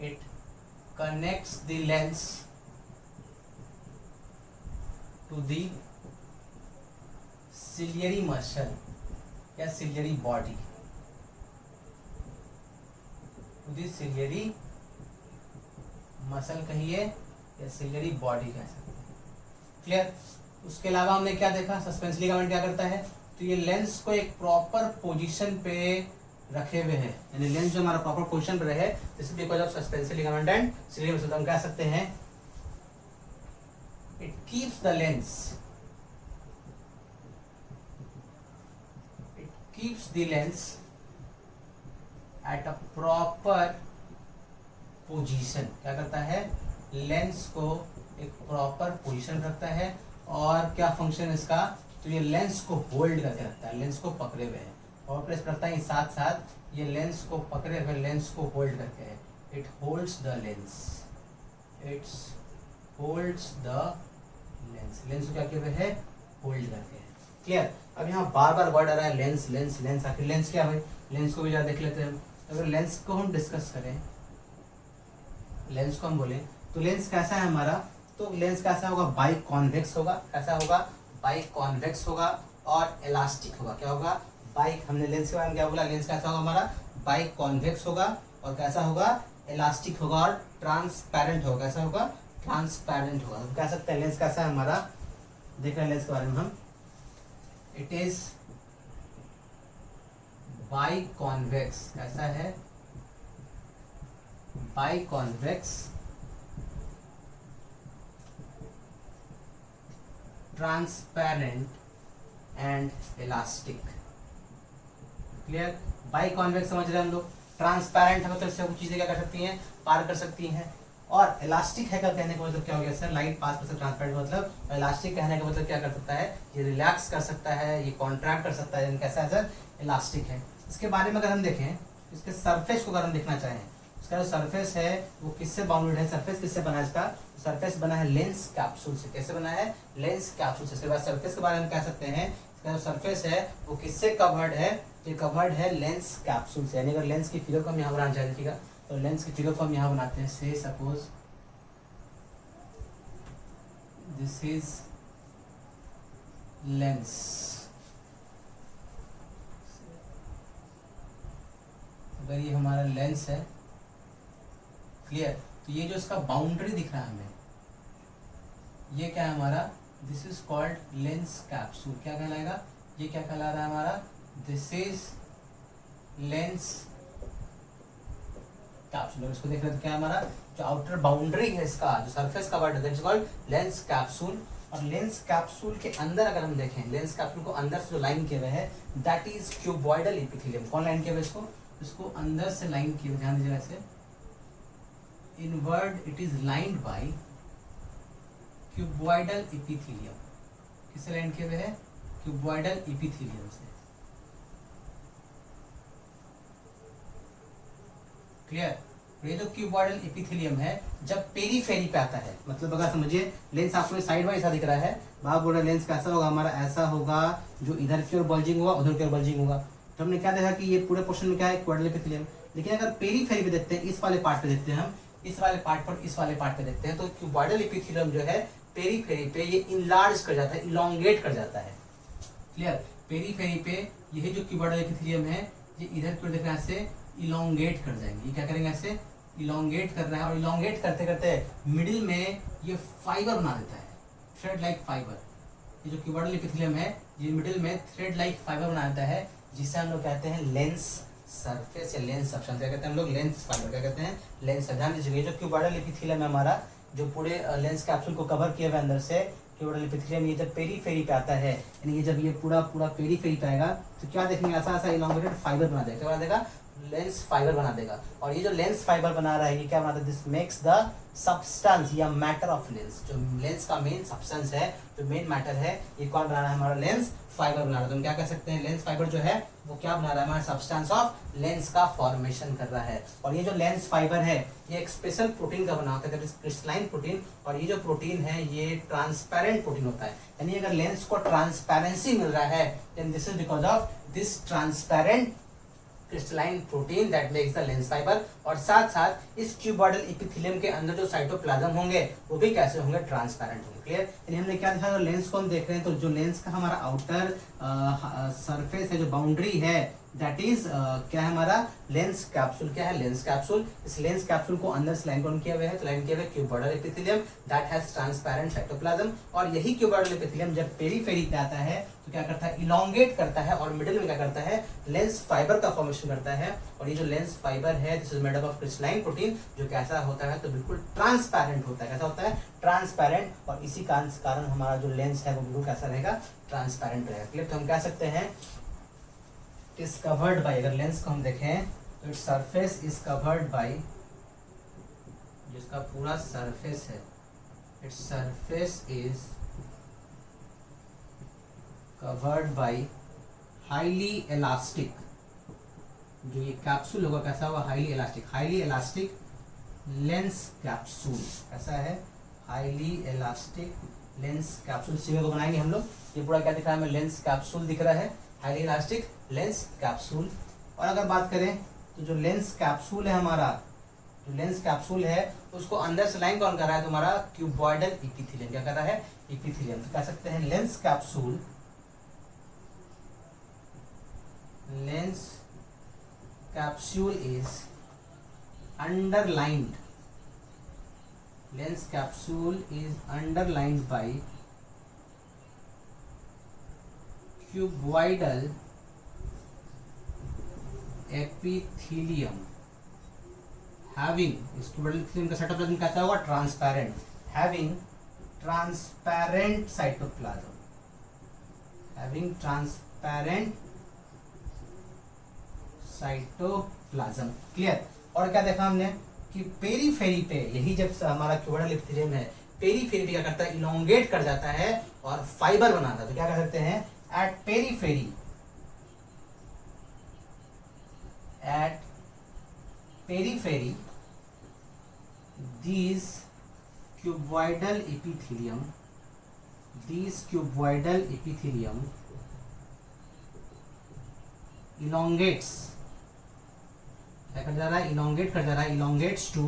it connects the lens to the ciliary muscle या ciliary body, to the ciliary muscle कहिए या सिलियरी बॉडी कह सकते हैं। क्लियर। उसके अलावा हमने क्या देखा, सस्पेंसरी लिगामेंट क्या करता है, तो ये लेंस को एक प्रॉपर पोजीशन पे रखे हुए हैं, यानी लेंस जो हमारा प्रॉपर पोजीशन पे रहे, this is because of suspensory ligament and ciliary muscle. हम कह सकते हैं it keeps the lens at a proper position. क्या करता है, लेंस को एक प्रॉपर पोजीशन रखता है। और क्या फंक्शन इसका, तो ये लेंस को होल्ड करके रखता है, लेंस को पकड़े हुए है और प्रेस करता है, साथ साथ ये लेंस को पकड़े हुए लेंस को होल्ड करके है। It holds the lens, lens को क्या किए हुए है, होल्ड करके है। क्लियर। अब यहाँ बार बार वर्ड आ रहा है लेंस लेंस लेंस, आखिर लेंस क्या है, लेंस को भी जरा देख लेते हैं हम। अगर लेंस को हम डिस्कस करें, लेंस को हम बोले तो लेंस कैसा है हमारा, तो लेंस कैसा होगा, बाई कॉन्वेक्स होगा। कैसा होगा, बाई कॉन्वेक्स होगा और इलास्टिक होगा। क्या होगा, बाई, हमने लेंस के बारे में क्या बोला, लेंस कैसा होगा हमारा, बाई कॉन्वेक्स होगा और कैसा होगा, इलास्टिक होगा और ट्रांसपेरेंट होगा। कैसा होगा, ट्रांसपेरेंट होगा। तो कह सकते हैं लेंस कैसा है हमारा, देख रहे हैं लेंस के बारे में हम, इट इज बाई कॉन्वेक्स। कैसा है, by convex, transparent and elastic. Clear. By convex समझ रहे हैं हम लोग, ट्रांसपेरेंट है मतलब सब चीजें क्या कर सकती हैं, पार कर सकती हैं। और इलास्टिक है का कहने का मतलब क्या हो गया सर, लाइट पास कर सकता, ट्रांसपेरेंट मतलब, इलास्टिक कहने का मतलब क्या कर सकता है, ये रिलैक्स कर सकता है, ये कॉन्ट्रैक्ट कर सकता है। कैसा है सर, इलास्टिक है। इसके बारे में अगर हम देखें, इसके सरफेस को अगर हम देखना चाहें, इसका जो सरफेस है वो किससे बाउंडेड है, सरफेस किससे बना है, इसका सरफेस बना है लेंस कैप्सूल से। कैसे बना है, लेंस कैप्सूल से। इसके बाद सरफेस के बारे में कह सकते हैं, इसका जो सरफेस है वो किससे कवर्ड है, ये कवर्ड है लेंस कैप्सूल से। यानी अगर लेंस की फिगर को हम यहाँ बनाना चाहते हैं, तो लेंस की फिगर को हम यहाँ बनाते हैं, से सपोज दिस इज लेंस, अगर ये हमारा लेंस है, क्लियर, तो ये जो इसका बाउंड्री दिख रहा है हमें, ये क्या है हमारा, this is called lens capsule. क्या कहलाएगा, ये क्या कहला रहा है हमारा, दिस इज लेंस कैप्सूल। इसको देख रहे तो क्या हमारा जो आउटर बाउंड्री है इसका, जो सरफेस कवर्ड है, that is called lens capsule. और लेंस कैप्सूल के अंदर अगर हम देखें, लेंस कैप्सूल को अंदर से जो लाइन किए हुए है, दैट इज क्यूबॉइडल एपिथेलियम। कौन लाइन किए हुए इसको, इसको अंदर से लाइन किए हुए, ध्यान दीजिएगा ऐसे, inward it is lined by cuboidal epithelium. किससे लाइन किए हुए है, क्यूबॉइडल एपिथेलियम से। क्लियर, ये जो क्यूबॉइडल एपिथेलियम है, जब पेरीफेरी पे आता है, मतलब अगर समझिए लेंस आपको साइड वाइज ऐसा दिख रहा है, आप बोल रहे लेंस कैसा होगा हमारा, ऐसा होगा, जो इधर की ओर बल्जिंग होगा, उधर की ओर बल्जिंग होगा। तो हमने क्या देखा कि ये पूरे पोर्शन में क्या है, क्यूबॉइडल एपिथेलियम। लेकिन अगर पेरीफेरी पे देखते हैं, इस वाले पार्ट पे देखते हैं हम, इस वाले पार्ट पर, इस वाले पार्ट पे देखते हैं, तो क्यूबॉइडल एपिथेलियम जो है पेरीफेरी पे ये इनलार्ज कर जाता है, इलोंगेट कर जाता है। क्लियर, पेरीफेरी पे यही जो क्यूबॉइडल एपिथेलियम है, ये इधर की ओर देखना से इलोंगेट कर जाएंगे। ये क्या करेंगे, ऐसे इलोंगेट कर रहा है, और इलोंगेट करते करते मिडिल में ये फाइबर बना देता है, थ्रेड लाइक फाइबर। ये जो क्यूबॉइडल एपिथेलियम है, ये मिडिल में थ्रेड लाइक फाइबर बना देता है, जिसे हम लोग कहते हैं लेंस सरफेस या लेंस सब्सटेंस। क्या कहते हैं हम लोग, लेंस फाइबर। क्या कहते हैं, लेंस। ध्यान दीजिए, जो क्यूबॉइडल एपिथेलियम है हमारा, जो पूरे लेंस कैप्सूल को कवर किए हुए अंदर से, क्यूबॉइडल एपिथेलियम, ये जब पेरीफेरी पे आता है, यानी ये जब ये पूरा पेरीफेरी पे आएगा, तो क्या देखेंगे, ऐसा ऐसा इलोंगेटेड फाइबर बना देगा। क्या बना देगा, लेंस फाइबर बना देगा। और ये जो लेंस फाइबर बना रहा है, ये क्या बनाता है, दिस मेक्स द सब्सटेंस या मैटर ऑफ लेंस। जो लेंस का मेन सब्सटेंस है, जो मेन मैटर है, ये कौन बना रहा है, हमारा लेंस फाइबर बना रहा है। तो हम क्या कह सकते हैं, लेंस फाइबर जो है वो क्या बना रहा है, हमारा सब्सटेंस ऑफ लेंस का फॉर्मेशन कर रहा है। और ये जो लेंस फाइबर है, ये एक स्पेशल प्रोटीन का बना होता है, क्रिस्टलाइन प्रोटीन। और ये जो प्रोटीन है, ये ट्रांसपेरेंट प्रोटीन होता है। यानी अगर लेंस को ट्रांसपेरेंसी मिल रहा है, then this is because of this transparent crystalline protein that makes the lens fibre. और साथ साथ इस क्यूबॉइडल एपिथेलियम के अंदर जो साइटोप्लाज्म होंगे, वो भी कैसे होंगे, ट्रांसपेरेंट होंगे। क्लियर, यानी हमने क्या देखा, लेंस को हम देख रहे हैं, तो जो लेंस का हमारा आउटर सरफेस है, जो बाउंड्री है, दैट इज क्या है हमारा, लेंस कैप्सूल। क्या है, लेंस कैप्सूल। इस लेंस कैप्सूल को अंदर से लाइन कौन किया हुआ है, तो लाइन किया हुआ है cuboidal epithelium that has transparent cytoplasm. और यही क्यूबॉइडल एपिथेलियम जब पेरीफेरी पे आता है, तो क्या करता है, इलोंगेट करता है, और मिडिल में क्या करता है, लेंस फाइबर का फॉर्मेशन करता है। और ये जो लेंस फाइबर है, this is made up of crystalline protein, जो कैसा होता है, तो बिल्कुल ट्रांसपेरेंट होता है। कैसा होता है, ट्रांसपेरेंट। और इसी कारण हमारा जो लेंस है वो बिल्कुल कैसा रहेगा, ट्रांसपेरेंट रहेगा। क्लियर, तो हम कह सकते हैं इज कवर्ड बाय, अगर लेंस को हम देखें तो its surface is covered by, जिसका पूरा सरफेस है, its surface is covered by highly elastic. जो ये कैप्सूल होगा कैसा होगा, highly elastic. Highly elastic lens capsule कैसा है, हाईली इलास्टिक लेंस कैप्सूल। सीधे को बनाएंगे हम लोग, ये पूरा क्या दिख रहा है हमें, लेंस कैप्सूल दिख रहा है, हाईली इलास्टिक लेंस कैप्सूल। और अगर बात करें तो जो लेंस कैप्सूल है हमारा, जो लेंस कैप्सूल है, उसको अंदर से लाइन कौन कर रहा है, तुम्हारा क्यूबॉइडल एपिथेलियम। क्या कर रहा है, एपिथेलियम। तो कह सकते हैं lens capsule, lens capsule is underlined, lens capsule is underlined by cuboidal epithelium having, इस क्यूबॉइडल एपिथेलियम का साइटोप्लाज्म कैसा होगा, transparent, having transparent cytoplasm, having transparent cytoplasm. Clear. और क्या देखा हमने कि पेरीफेरी पे, यही जब हमारा क्यूबॉइडल एपिथेलियम है, पेरीफेरी पे क्या करता है, इलोंगेट कर जाता है और फाइबर बनाता है। तो क्या कर सकते हैं, at periphery, at periphery these cuboidal epithelium, these cuboidal epithelium elongates, क्या कर जा रहा है, elongate कर जा रहा है, elongates to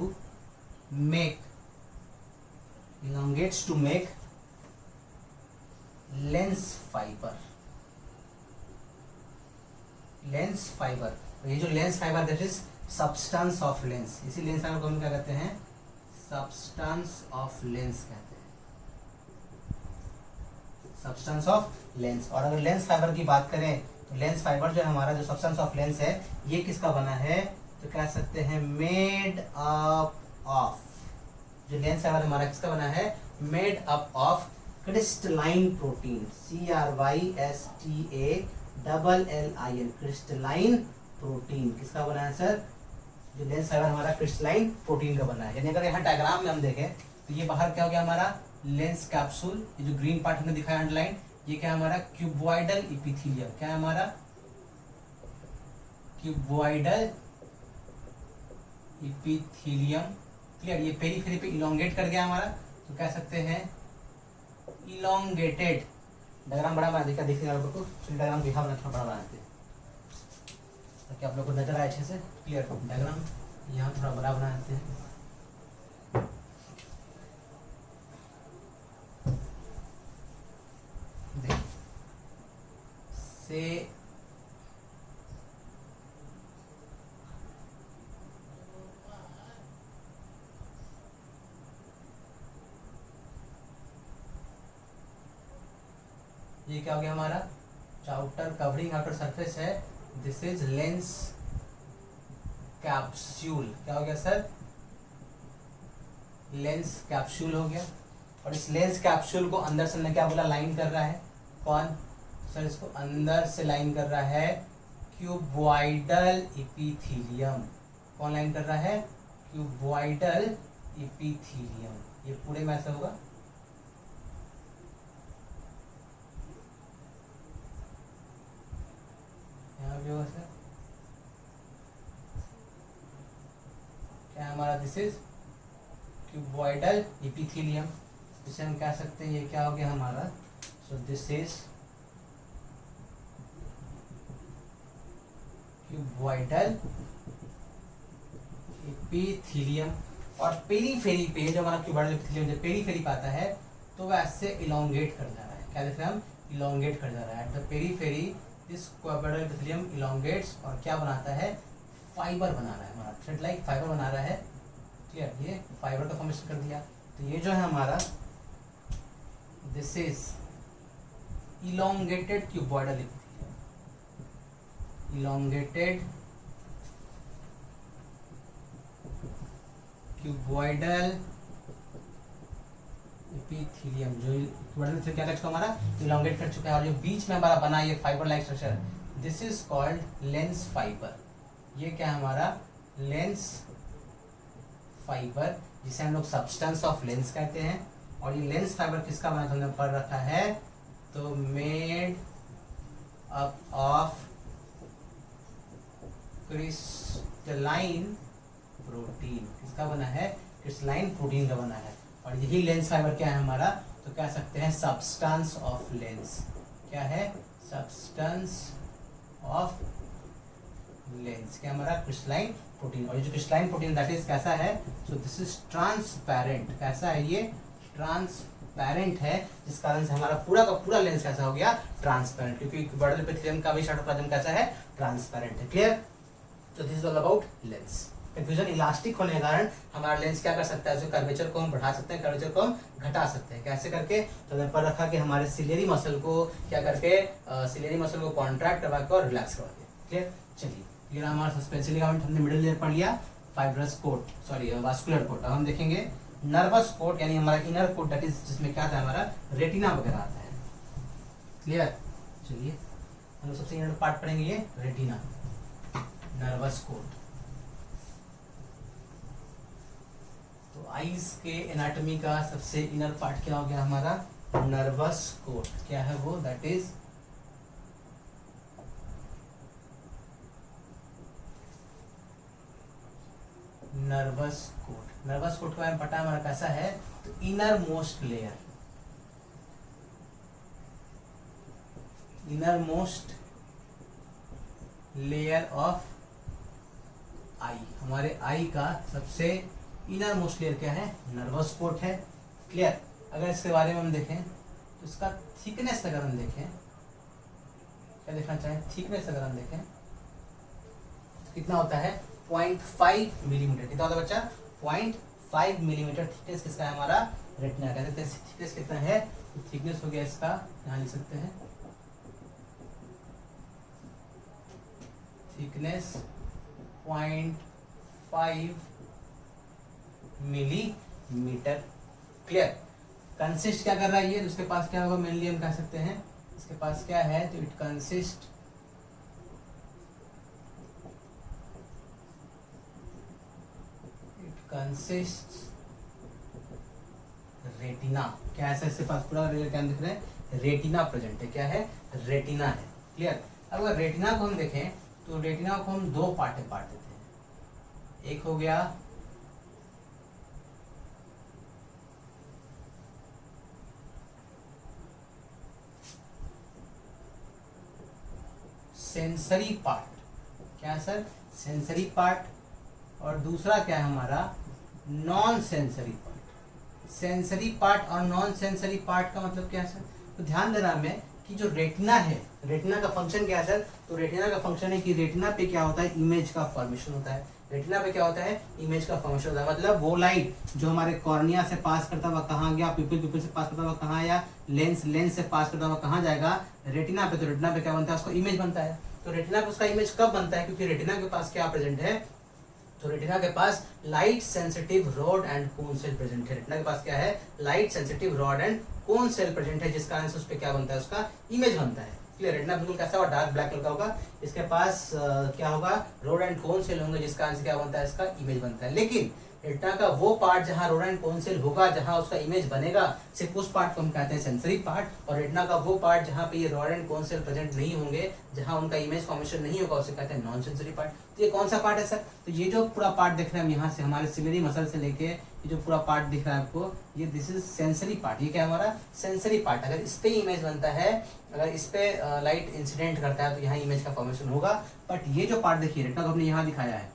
make lens fibre, lens fibre. ये जो lens fibre that is substance of lens, इसी लेंस फाइबर को हम क्या कहते हैं, सब्सटेंस ऑफ लेंस कहते हैं, सब्सटेंस ऑफ लेंस। और अगर लेंस फाइबर की बात करें तो लेंस फाइबर जो हमारा जो सब्सटेंस ऑफ लेंस है ये किसका बना है, तो कह सकते हैं मेड अप ऑफ, जो लेंस फाइबर हमारा किसका बना है, made up of crystalline protein, CRYSTALLIN, crystalline protein किसका बना है सर, जो लेंस फाइबर हमारा क्रिस्टलाइन प्रोटीन का बना है। यानी अगर यहाँ डायग्राम में हम देखें तो ये बाहर क्या हो गया हमारा लेंस कैप्सूल, ये जो ग्रीन पार्ट हमने दिखाया अंडरलाइन, ये क्या है हमारा क्यूबॉइडल इपिथेलियम, क्या है हमारा क्यूबॉइडल इपिथेलियम, क्लियर। ये पेरीफेरी पे इलोंगेट कर गया हमारा, तो कह सकते हैं इलोंगेटेड। डायग्राम बड़ा बना देखा, देखिए आप लोग को डायग्राम दिखा बना थोड़ा बड़ा बनाते हैं ताकि आप लोग को नजर आए अच्छे से, क्लियर। डायग्राम यहाँ थोड़ा बड़ा बनाते हैं, से ये क्या हो गया हमारा आउटर कवरिंग आउटर सरफेस है, दिस इज लेंस कैप्सूल, क्या हो गया सर, लेंस कैप्सूल हो गया। और इस लेंस कैप्सूल को अंदर से क्या बोला, लाइन कर रहा है कौन सर, इसको अंदर से लाइन कर रहा है क्यूबॉइडल इपिथेलियम, कौन लाइन कर रहा है, क्यूबॉइडल इपिथेलियम। ये पूरे में ऐसा होगा, यहाँ भी होगा सर, क्या हमारा दिस इज क्यूबॉइडल इपिथेलियम, जिसे हम कह सकते हैं ये क्या हो गया हमारा, सो दिस इज क्यूबॉइडल इपिथेलियम। और पेरीफेरी पे जो हमारा क्यूबॉइडल इपिथेलियम जो पेरीफेरी पे आता है तो वह ऐसे इलोंगेट कर जा रहा है, क्या देखते हैं हम, इलोंगेट कर जा रहा है। At the periphery this cuboidal epithelium elongates और क्या बनाता है, फाइबर बना रहा है हमारा, थ्रेड लाइक फाइबर बना रहा है, क्लियर। ये फाइबर का फॉर्मेशन कर दिया, तो ये जो है हमारा this is elongated cuboidal epithelium, elongated cuboidal epithelium, जो क्यूबॉइडल से क्या कर चुका हमारा, elongate कर चुका है। और जो बीच में हमारा बना ये fibre like structure, this is called lens fibre, ये क्या है हमारा लेंस फाइबर, जिसे हम लोग सब्सटेंस ऑफ लेंस कहते हैं। और ये लेंस फाइबर किसका बना, हमने पढ़ रखा है, तो made up of crystalline protein, किसका बना है, क्रिस्टलाइन प्रोटीन का बना है। और यही लेंस फाइबर क्या है हमारा, तो कह सकते हैं सब्सटेंस ऑफ लेंस, क्या है, सब्सटेंस ऑफ लेंस, क्या हमारा क्रिस्टलाइन प्रोटीन। और ये जो क्रिस्टलाइन प्रोटीन दैट इज कैसा है, सो दिस इज ट्रांसपेरेंट, कैसा है ये, ट्रांसपेरेंट है, जिस कारण से हमारा पूरा का पूरा लेंस कैसा हो गया, ट्रांसपेरेंट, क्योंकि क्यूबॉइडल इपिथेलियम का भी साइटोप्लाज्म कैसा है, ट्रांसपेरेंट है, क्लियर। तो this is all about lens. Confusion elastic होने के कारण हमारा लेंस क्या कर सकता है, जो कर्वेचर को हम बढ़ा सकते हैं, कर्वेचर को हम घटा सकते हैं, कैसे करके, तो हमने पर रखा कि हमारे सिलियरी मसल को क्या करके, सिलियरी मसल को कॉन्ट्रैक्ट करवा के और रिलैक्स करवा के, क्लियर। चलिए ये हमारा सस्पेंशन लिगामेंट हमने मिडिल लेयर पढ़ लिया, fibrous coat sorry vascular coat. अब हम देखेंगे नर्वस कोट, यानी हमारा इनर कोट दैट इज जिसमें क्या आता है हमारा रेटिना वगैरह आता है, क्लियर। चलिए हम लोग सबसे इनर पार्ट पढ़ेंगे, ये रेटिना, नर्वस कोट। तो आईज के एनाटॉमी का सबसे इनर पार्ट क्या हो गया हमारा, नर्वस कोट, क्या है वो, that is nervous coat. Nervous coat के बारे में पता है हमारा कैसा है, तो innermost layer, innermost layer of eye, हमारे आई का सबसे इनर मोस्ट लेयर क्या है, नर्वस कोट है, क्लियर। अगर इसके बारे में हम देखें तो इसका थिकनेस अगर हम देखें, क्या देखना चाहें, थिकनेस अगर हम देखें कितना होता है 0.5 मिलीमीटर। कितना होता है बच्चा 0.5 मिलीमीटर थिकनेस किसका है हमारा रेटिना का। थिकनेस कितना है, थिकनेस हो गया इसका, यहाँ लिख सकते हैं थिकनेस 0.5 मिलीमीटर। क्लियर। कंसिस्ट क्या कर रहा है ये, तो उसके पास क्या होगा मेनली हम कह सकते हैं इसके पास क्या है, तो इट कंसिस्ट रेटिना। क्या है इसके पास पूरा क्या दिख रहा है, रेटिना प्रेजेंट है। क्या है, रेटिना है। क्लियर। अब अगर रेटिना को हम देखें तो रेटिना को हम दो पार्ट में बांट देते हैं। एक हो गया सेंसरी पार्ट। क्या है सर, सेंसरी पार्ट। और दूसरा क्या है हमारा non sensory part. Sensory part और नॉन सेंसरी पार्ट का मतलब क्या है सर, तो ध्यान देना हमें कि जो रेटिना है, रेटिना का फंक्शन क्या है सर, तो रेटिना का फंक्शन है कि रेटिना पे क्या होता है, इमेज का फॉर्मेशन होता है। रेटिना पे क्या होता है, इमेज का फॉर्मेशन होता है। मतलब वो लाइट जो हमारे कॉर्निया से पास करता हुआ कहाँ गया, पिपल से पास करता हुआ कहाँ आया, लेंस से पास करता हुआ कहाँ जाएगा, रेटिना पे। तो रेटिना पे क्या बनता है, उसका इमेज बनता है। तो रेटिना पे उसका इमेज कब बनता है, क्योंकि रेटिना के पास क्या प्रेजेंट है, तो रेटिना के पास light sensitive rod and cone cell present है। रेटिना के पास क्या है, light sensitive rod and cone cell present है, जिस कारण से उस पे क्या बनता है, उसका इमेज बनता है। क्लियर। रेटिना बिल्कुल कैसा होगा, डार्क ब्लैक कलर का होगा। इसके पास क्या होगा, रोड एंड कोन सेल होंगे, जिस कारण से क्या बनता है, इसका इमेज बनता है। लेकिन रेटिना का वो पार्ट जहां रोड एंड कोन सेल होगा, जहां उसका इमेज बनेगा, सिर्फ उस पार्ट को हम कहते हैं सेंसरी पार्ट। और रेटिना का वो पार्ट जहां पे ये rod and cone cell present नहीं होंगे, जहां उनका इमेज फॉर्मेशन नहीं होगा, उसे कहते हैं नॉन सेंसरी पार्ट। तो ये कौन सा पार्ट है सर, तो ये जो पूरा पार्ट दिख रहा है यहाँ से हमारे सिलेरी मसल से लेके ये जो पूरा पार्ट दिख रहा है आपको, ये दिस इज सेंसरी पार्ट। ये क्या है हमारा सेंसरी पार्ट। अगर इस पे इमेज बनता है, अगर इस पे लाइट इंसिडेंट करता है, तो यहाँ इमेज का फॉर्मेशन होगा। बट ये जो पार्ट देखिए, रेटिना को हमने यहाँ दिखाया है,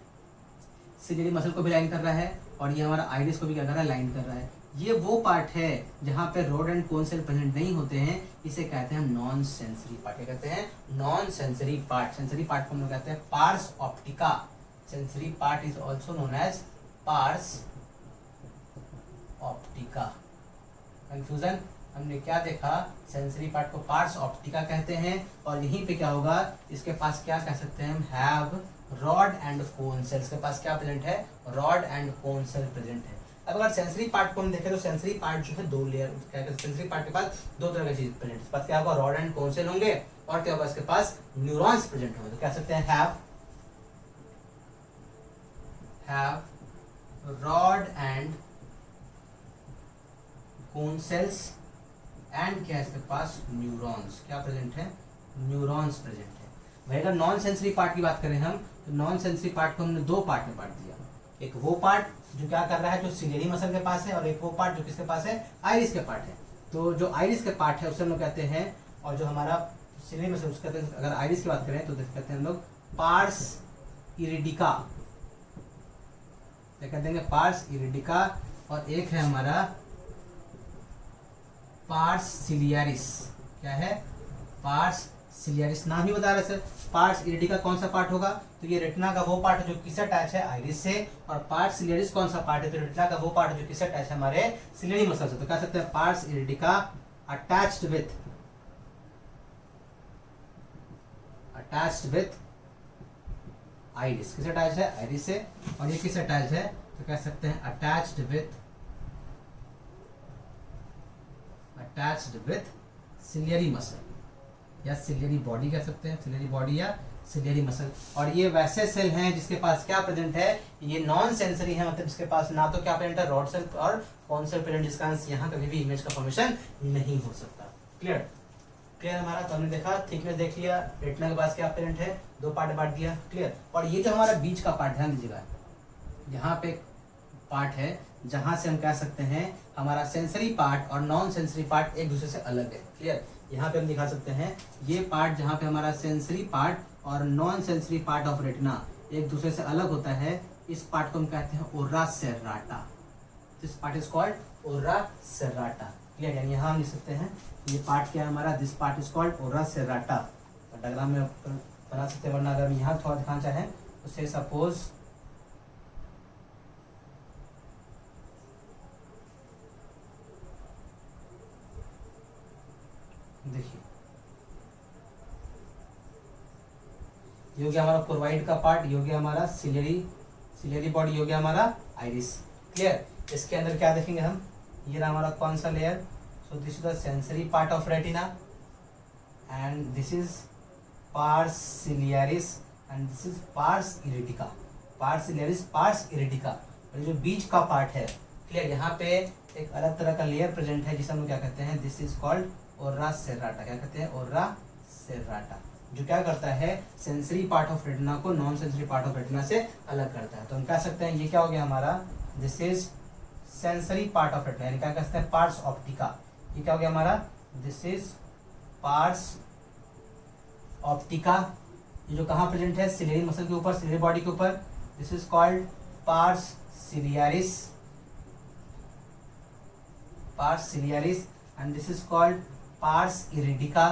सिलेरी मसल को भी लाइन कर रहा है, और ये हमारा आइरिस को भी क्या कर रहा है, लाइन कर रहा है। ये वो पार्ट है जहां पे rod and cone cell present नहीं होते हैं, इसे कहते हैं नॉन सेंसरी पार्ट। क्या कहते हैं, non sensory part. Sensory part को हम लोग कहते हैं pars optica. Sensory part is also known as pars optica. Confusion, हमने क्या देखा, सेंसरी पार्ट को पार्स ऑप्टिका कहते हैं। और यहीं पे क्या होगा, इसके पास क्या कह सकते हैं हम, have rod and cone cell. इसके पास क्या प्रेजेंट है, rod and cone cell present है। अब अगर सेंसरी पार्ट को हम देखें तो सेंसरी पार्ट जो है दो लेयर, क्या कहते हैं, सेंसरी पार्ट के पास दो तरह की चीज प्रेजेंट। इसके पास क्या होगा, रॉड एंड कोन सेल होंगे, और क्या होगा, इसके पास न्यूरॉन्स प्रेजेंट होंगे। तो कह सकते हैं have rod and cone cells and क्या है इसके पास, न्यूरॉन्स। क्या प्रेजेंट है, न्यूरॉन्स प्रेजेंट है। भाई अगर नॉन सेंसरी पार्ट की बात करें हम, तो नॉन सेंसरी पार्ट को हमने दो पार्ट में बांट दिया। एक वो पार्ट जो क्या कर रहा है, जो सिलेरी मसल के पास है, और एक वो पार्ट जो किसके पास है, आइरिस के पार्ट है। तो जो आइरिस के पार्ट है उसे हम लोग कहते हैं, और जो हमारा सिलेरी मसल उसके कहते हैं, अगर आइरिस की बात करें तो कहते हैं हम लोग पार्स इरिडिका। क्या कहते हैं, पार्स इरिडिका। और एक है हमारा पार्स सिलियारिस। क्या है, पार्स सिलियारिस। नाम ही बता रहे सर, पार्स इरिडिका कौन सा पार्ट होगा, तो ये रेटिना का वो पार्ट है जो किससे अटैच है, आइरिस से। और पार्स सिलियारिस कौन सा पार्ट है, तो रेटिना का वो पार्ट है जो किससे अटैच है, हमारे सिलेरी मसल से। तो कह सकते हैं पार्स इरिडिका अटैच्ड विथ आइरिस। किससे अटैच है, आइरिस से। और ये किससे अटैच है, तो कह सकते हैं अटैच्ड विथ सिलियरी मसल, या सिलियरी बॉडी कह सकते हैं, सिलियरी बॉडी या सिलियरी मसल। और ये वैसे सेल हैं जिसके पास क्या प्रेजेंट है, ये नॉन सेंसरी है, मतलब इसके पास ना तो क्या प्रेजेंट है, रॉड सेल और कोन सेल प्रेजेंट, जिस कारण यहाँ कभी भी इमेज का फॉर्मेशन नहीं हो सकता। क्लियर हमारा। तो हमने देखा, थिकनेस देख लिया, रेटिना के पास क्या प्रेजेंट है, दो पार्ट बांट दिया। क्लियर। और ये जो हमारा बीच का पार्ट, ध्यान दीजिएगा, यहाँ पे पार्ट है जहां से हम कह सकते हैं हमारा सेंसरी पार्ट और नॉन सेंसरी पार्ट एक दूसरे से अलग है। क्लियर। यहाँ पे हम दिखा सकते हैं ये पार्ट जहाँ पे हमारा सेंसरी पार्ट और non sensory part of retina एक दूसरे से अलग होता है, इस पार्ट को हम कहते हैं ora serrata. This part is called ora serrata. Clear. यानी यहाँ हम लिख सकते हैं ये पार्ट क्या है हमारा, this part is called ora serrata. Diagram में बना सकते हैं, वरना अगर हम यहाँ थोड़ा दिखाना चाहें उसे सपोज देखिए ये हो गया हमारा कोरवाइड का पार्ट, ये हो गया हमारा सिलियरी बॉडी, हो गया हमारा आइरिस। क्लियर। इसके अंदर क्या देखेंगे हम, ये रहा हमारा कौन सा layer, so this is the sensory part of retina and this is pars ciliaris and this is pars iridica. Pars ciliaris, pars iridica, और जो बीच का पार्ट है, क्लियर, यहाँ पे एक अलग तरह का लेयर प्रेजेंट है जिसे हम क्या कहते हैं, दिस इज कॉल्ड ओरा सेराटा। क्या कहते हैं, ओरा सेराटा, जो क्या करता है सेंसरी पार्ट ऑफ रेटिना को non sensory part of retina से अलग करता है। तो हम कह सकते हैं ये क्या हो गया हमारा, this is sensory part of retina, यानी क्या कह सकते हैं पार्स ऑप्टिका। ये क्या हो गया हमारा, दिस इज पार्स ऑप्टिका, ये जो कहाँ प्रेजेंट है, सिलियरी मसल के ऊपर, सिलियरी बॉडी के ऊपर। This is called pars ciliaris, pars ciliaris, and this is called pars iridica,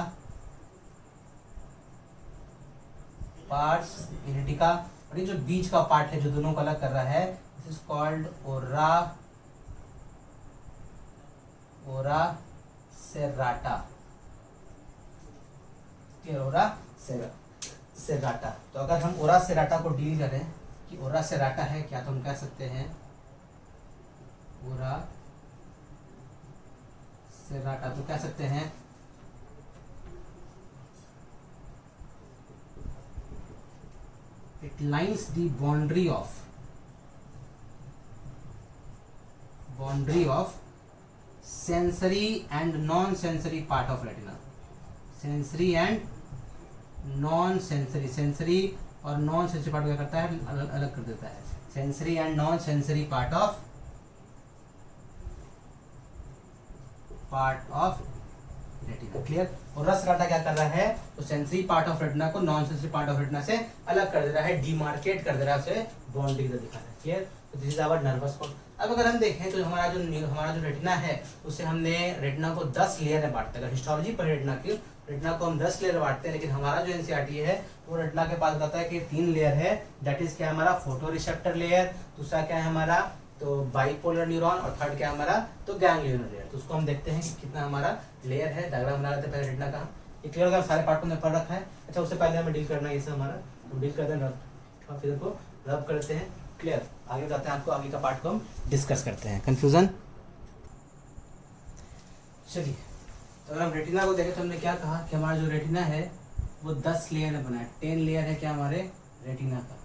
pars iridica. और ये जो बीच का पार्ट है जो दोनों को अलग कर रहा है, दिस इज कॉल्ड ओरा सेराटा, ओरा सेराटा। तो अगर हम ओरा सेराटा को डील करें कि ओरा सेराटा है क्या, तो हम कह सकते हैं ओरा सेराटा, तो कह सकते हैं it lines the boundary of sensory and non-sensory part of retina। sensory and non-sensory, sensory और non-sensory part क्या करता है, अलग अलग कर देता है। sensory and non-sensory part of retina. Clear. और रस राटा क्या कर रहा है, तो सेंसरी पार्ट ऑफ रेटिना को non sensory part of retina से अलग कर दे रहा है, डिमार्केट कर दे रहा है, उसे बाउंड्री दिखा रहा है। क्लियर। तो this is our nervous coat. अब अगर हम देखें तो हमारा जो रेटिना है उसे हमने रेटिना को 10 लेयर में बांटते हैं। अगर हिस्टोलॉजी पर रेटिना को हम 10 लेयर बांटते हैं, लेकिन हमारा जो एनसीईआरटी है वो रेटिना के पास बताता है कि 3 लेयर है। दैट इज क्या हमारा फोटो रिसेप्टर लेयर, दूसरा क्या है हमारा तो बाइपोलर न्यूरॉन, और थर्ड क्या हमारा तो गैंग्लियोनर लेयर। तो उसको हम देखते हैं कि कितना हमारा लेयर है। डायग्राम बना लेते हैं पहले रेटिना का। ये क्लियर होगा, सारे पार्ट को हमने पढ़ रखा है। अच्छा, उससे पहले हमें डील करना है ये हमारा, तो डील करते हैं, फिर इसको रब करते हैं। क्लियर। आगे जाते हैं, आपको आगे का पार्ट को हम डिस्कस करते हैं। कंफ्यूजन। चलिए, तो अगर हम रेटिना को देखें तो हमने क्या कहा कि हमारा जो रेटिना है वो 10 लेयर में बना है, 10 लेयर है क्या हमारे रेटिना का।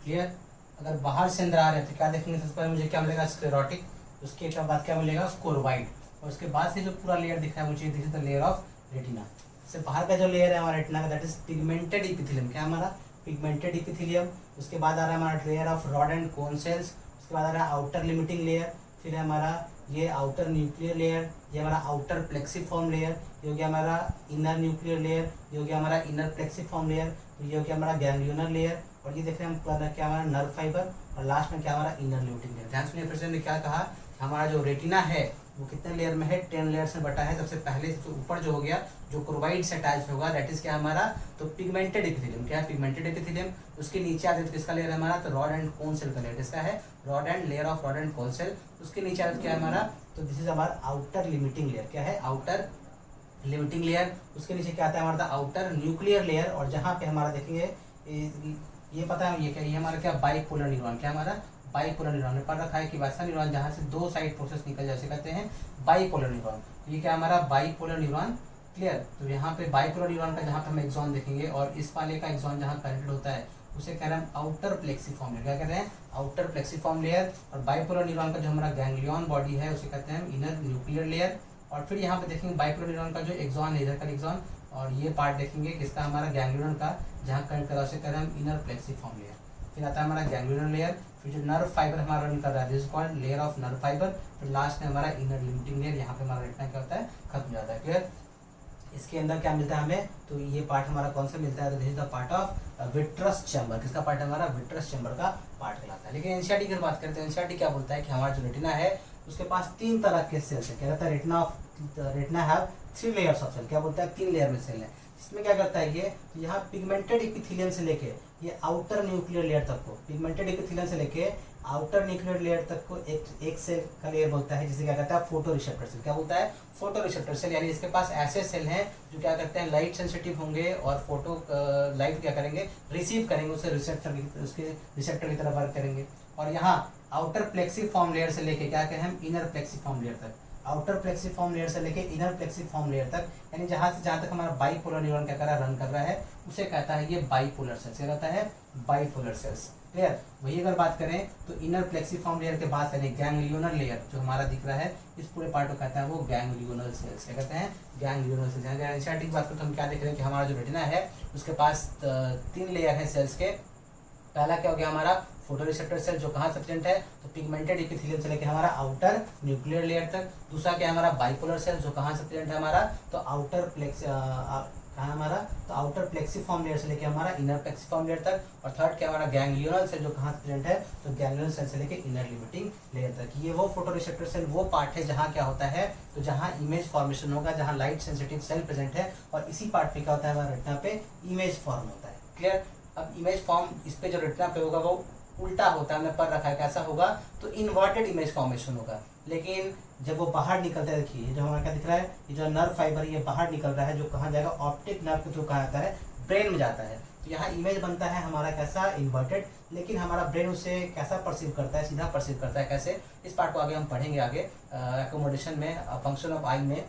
क्लियर। अगर बाहर से अंदर आ रहे हैं तो क्या देखेंगे, सबसे पहले मुझे क्या मिलेगा, स्क्लेरोटिक, उसके बाद क्या मिलेगा, कोरवाइड, और उसके बाद से जो पूरा लेयर दिख रहा है मुझे, this is the layer of retina. इससे बाहर का जो लेयर है हमारा रेटिना का, दैट इज पिगमेंटेड इपिथेलियम। क्या हमारा पिगमेंटेड इपिथेलियम। उसके बाद आ रहा है हमारा layer of rod and cone cells. उसके बाद आ रहा है आउटर लिमिटिंग लेयर, फिर है हमारा ये आउटर न्यूक्लियर लेयर, ये हमारा आउटर प्लेक्सिफॉर्म लेयर, ये हो गया हमारा इनर न्यूक्लियर लेयर, ये हो गया हमारा इनर प्लेक्सिफॉर्म लेयर, ये हो गया हमारा गैंग्लियोनर लेयर, और ये देख रहे हैं हम क्या हमारा नर्व फाइबर, और लास्ट में क्या हमारा इनर लिमिटिंग लेयर। ध्यान सुनिए, फिर से हमने क्या कहा, हमारा जो रेटिना है वो कितने लेयर में है, 10 लेयर से बटा है। सबसे पहले सबसे ऊपर जो हो गया जो क्रोवाइड से अटैच होगा, दैट इज क्या हमारा तो पिगमेंटेड एपिथेलियम। क्या है पिगमेंटेड एपिथेलियम। उसके नीचे आते किसका लेयर है हमारा, तो रॉड एंड कोन सेल का लेयर। किसका है, rod and layer of rod and cone cell. उसके नीचे आते क्या है हमारा, तो दिस इज हमारा आउटर लिमिटिंग लेयर। क्या है, आउटर लिमिटिंग लेयर। उसके नीचे क्या आता है हमारा आउटर न्यूक्लियर लेयर, और जहाँ पे हमारा देखेंगे ये पता है ये क्या, ये हमारा क्या बाइपोलर न्यूरॉन। क्या हमारा बाइपोलर न्यूरॉन में पढ़ रखा है कि वैसा न्यूरॉन जहाँ से 2 साइड प्रोसेस निकल जाए, कहते हैं बाइपोलर न्यूरॉन। ये क्या हमारा बाइपोलर न्यूरॉन। क्लियर। तो यहाँ पे बाइपोलर न्यूरॉन का जहाँ पे हम एक्सॉन देखेंगे, और इस वाले का एक्सॉन जहाँ कनेक्टेड होता है उसे कह रहे हैं आउटर प्लेक्सिफॉर्म लेयर। क्या कहते हैं, आउटर प्लेक्सिफॉर्म लेयर। और बाइपोलर न्यूरॉन का जो हमारा गैंग्लियन बॉडी है उसे कहते हैं इनर न्यूक्लियर लेयर। और फिर यहाँ पे देखेंगे बाइपोलर न्यूरॉन का जो एक्सॉन है, इधर का एक्सॉन, और ये पार्ट देखेंगे किसका हमारा गैंग्लियन का, जहाँ कनेक्ट करा उसे कह रहे हैं हम इनर प्लेक्सिफॉर्म लेयर। फिर आता है हमारा गैंग्लियोनर लेयर, फिर जो नर्व फाइबर हमारा रन कर रहा है this is called layer of nerve fibre. फिर लास्ट में हमारा इनर लिमिटिंग लेयर, यहाँ पे हमारा रेटिना क्या होता है, खत्म हो जाता है। क्लियर। इसके अंदर क्या मिलता है हमें, तो ये पार्ट हमारा कौन सा मिलता है, तो this is the part of vitreous chamber. किसका पार्ट है हमारा, विट्रस चैम्बर का पार्ट कहलाता है। लेकिन एनसीईआरटी की बात करते हैं, एनसीईआरटी क्या बोलता है कि हमारा जो रेटिना है उसके पास 3 तरह के सेल्स है। क्या कहता है, retina have 3 layers of cell. क्या बोलता है, 3 लेयर में सेल है। इसमें क्या करता है ये, यहाँ पिगमेंटेड एपिथेलियम से लेके ये आउटर न्यूक्लियर लेयर तक को, पिगमेंटेड एपिथेलियम से लेके आउटर न्यूक्लियर लेयर तक को एक सेल का लेयर बोलता है, जिसे क्या कहता है फोटो रिसेप्टर सेल। क्या बोलता है? Photoreceptor cell. यानी इसके पास ऐसे सेल हैं जो क्या करते हैं, लाइट सेंसिटिव होंगे और फोटो लाइट क्या करेंगे, रिसीव करेंगे, उसके रिसेप्टर की तरह वर्क करेंगे। और यहाँ आउटर प्लेक्सीफॉर्म लेयर से लेके क्या कहें हम, इनर प्लेक्सीफॉर्म लेयर तक, आउटर प्लेक्सीफॉर्म लेयर से लेके इनर प्लेक्सीफॉर्म लेयर तक, यानी जहां से जहां तक हमारा बाइपोलर न्यूरॉन क्या कर रहा है, रन कर रहा है, उसे कहता है ये बाइपोलर सेल्स। क्या कहता है? Bipolar cells. क्लियर? वही अगर बात करें तो इनर प्लेक्सीफॉर्म लेयर के बाद यानी गैंग्लियोनल लेयर जो हमारा दिख रहा है, इस पूरे पार्ट को कहता है वो गैंग्लियोनल सेल्स। क्या कहते हैं? गैंग्लियोनल सेल्स। एनसीईआरटी की बात करें तो हम क्या देख रहे हैं कि हमारा जो रेटिना है उसके पास 3 लेयर है सेल्स के। पहला क्या हो गया हमारा फोटो रिसेप्टर सेल, जो कहाँ से प्रेजेंट है, तो पिगमेंटेड एपिथेलियम से लेकर हमारा आउटर न्यूक्लियर लेयर तक। दूसरा क्या है हमारा बाइपोलर सेल, जो कहाँ से प्रेजेंट है हमारा, तो आउटर कहाँ हमारा, तो आउटर प्लेक्सीफॉर्म लेयर से लेकर हमारा इनर प्लेक्सीफॉर्म लेयर तक। और थर्ड क्या हमारा गैंग्लियोनल सेल, जो कहाँ से प्रेजेंट है, तो गैंग्लियोनल सेल से लेकर इनर लिमिटिंग लेयर तक। ये वो फोटो रिसेप्टर सेल वो पार्ट है जहाँ क्या होता है, तो जहाँ इमेज फॉर्मेशन होगा, जहाँ लाइट सेंसिटिव सेल प्रेजेंट है, और इसी पार्ट पे क्या होता है हमारा रेटिना पे इमेज फॉर्म होता है। क्लियर? अब इमेज फॉर्म इस पे जो रेटिना पे होगा वो उल्टा होता है, हमने पढ़ रखा है कैसा होगा, तो इन्वर्टेड इमेज फॉर्मेशन होगा। लेकिन जब वो बाहर निकलता है, देखिए जो हमारा क्या दिख रहा है, ये जो नर्व फाइबर ये बाहर निकल रहा है, जो कहाँ जाएगा, ऑप्टिक नर्व के थ्रू कहाँ आता है, ब्रेन में जाता है। तो यहाँ इमेज बनता है हमारा कैसा, इन्वर्टेड। लेकिन हमारा ब्रेन उसे कैसा परसीव करता है, सीधा परसीव करता है। कैसे? इस पार्ट को आगे हम पढ़ेंगे, आगे एकोमोडेशन में, फंक्शन ऑफ आई में,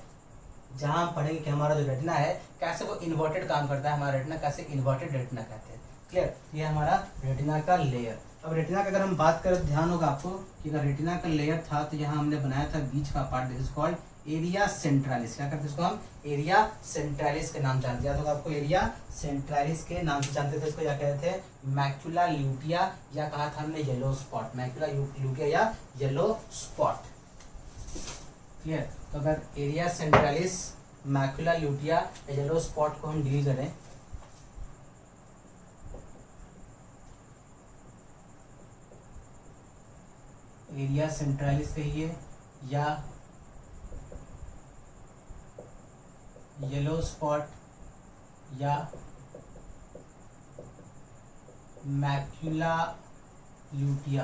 जहाँ हम पढ़ेंगे कि हमारा जो रेटिना है कैसे वो इन्वर्टेड काम करता है, हमारा रेटिना कैसे इन्वर्टेड रेटिना कहते हैं। क्लियर? ये हमारा रेटिना का लेयर। अब रेटिना का अगर हम बात करें, ध्यान होगा आपको कि अगर रेटिना का लेयर था तो यहाँ हमने बनाया था बीच का part, this is called area centralis. क्या करते हैं इसको हम? एरिया सेंट्रालिस के नाम जानते हैं। तो आपको एरिया सेंट्रालिस के नाम से जानते थे। इसको क्या कहते हैं? मैक्युला ल्यूटिया, या कहा था हमने येलो स्पॉट, मैक्युला ल्यूटिया या येलो स्पॉट। क्लियर? तो अगर एरिया सेंट्रालिस, मैक्युला ल्यूटिया या येलो स्पॉट को हम डील करें, एरिया सेंट्रालिस कहिए या येलो स्पॉट या मैक्युला ल्यूटिया।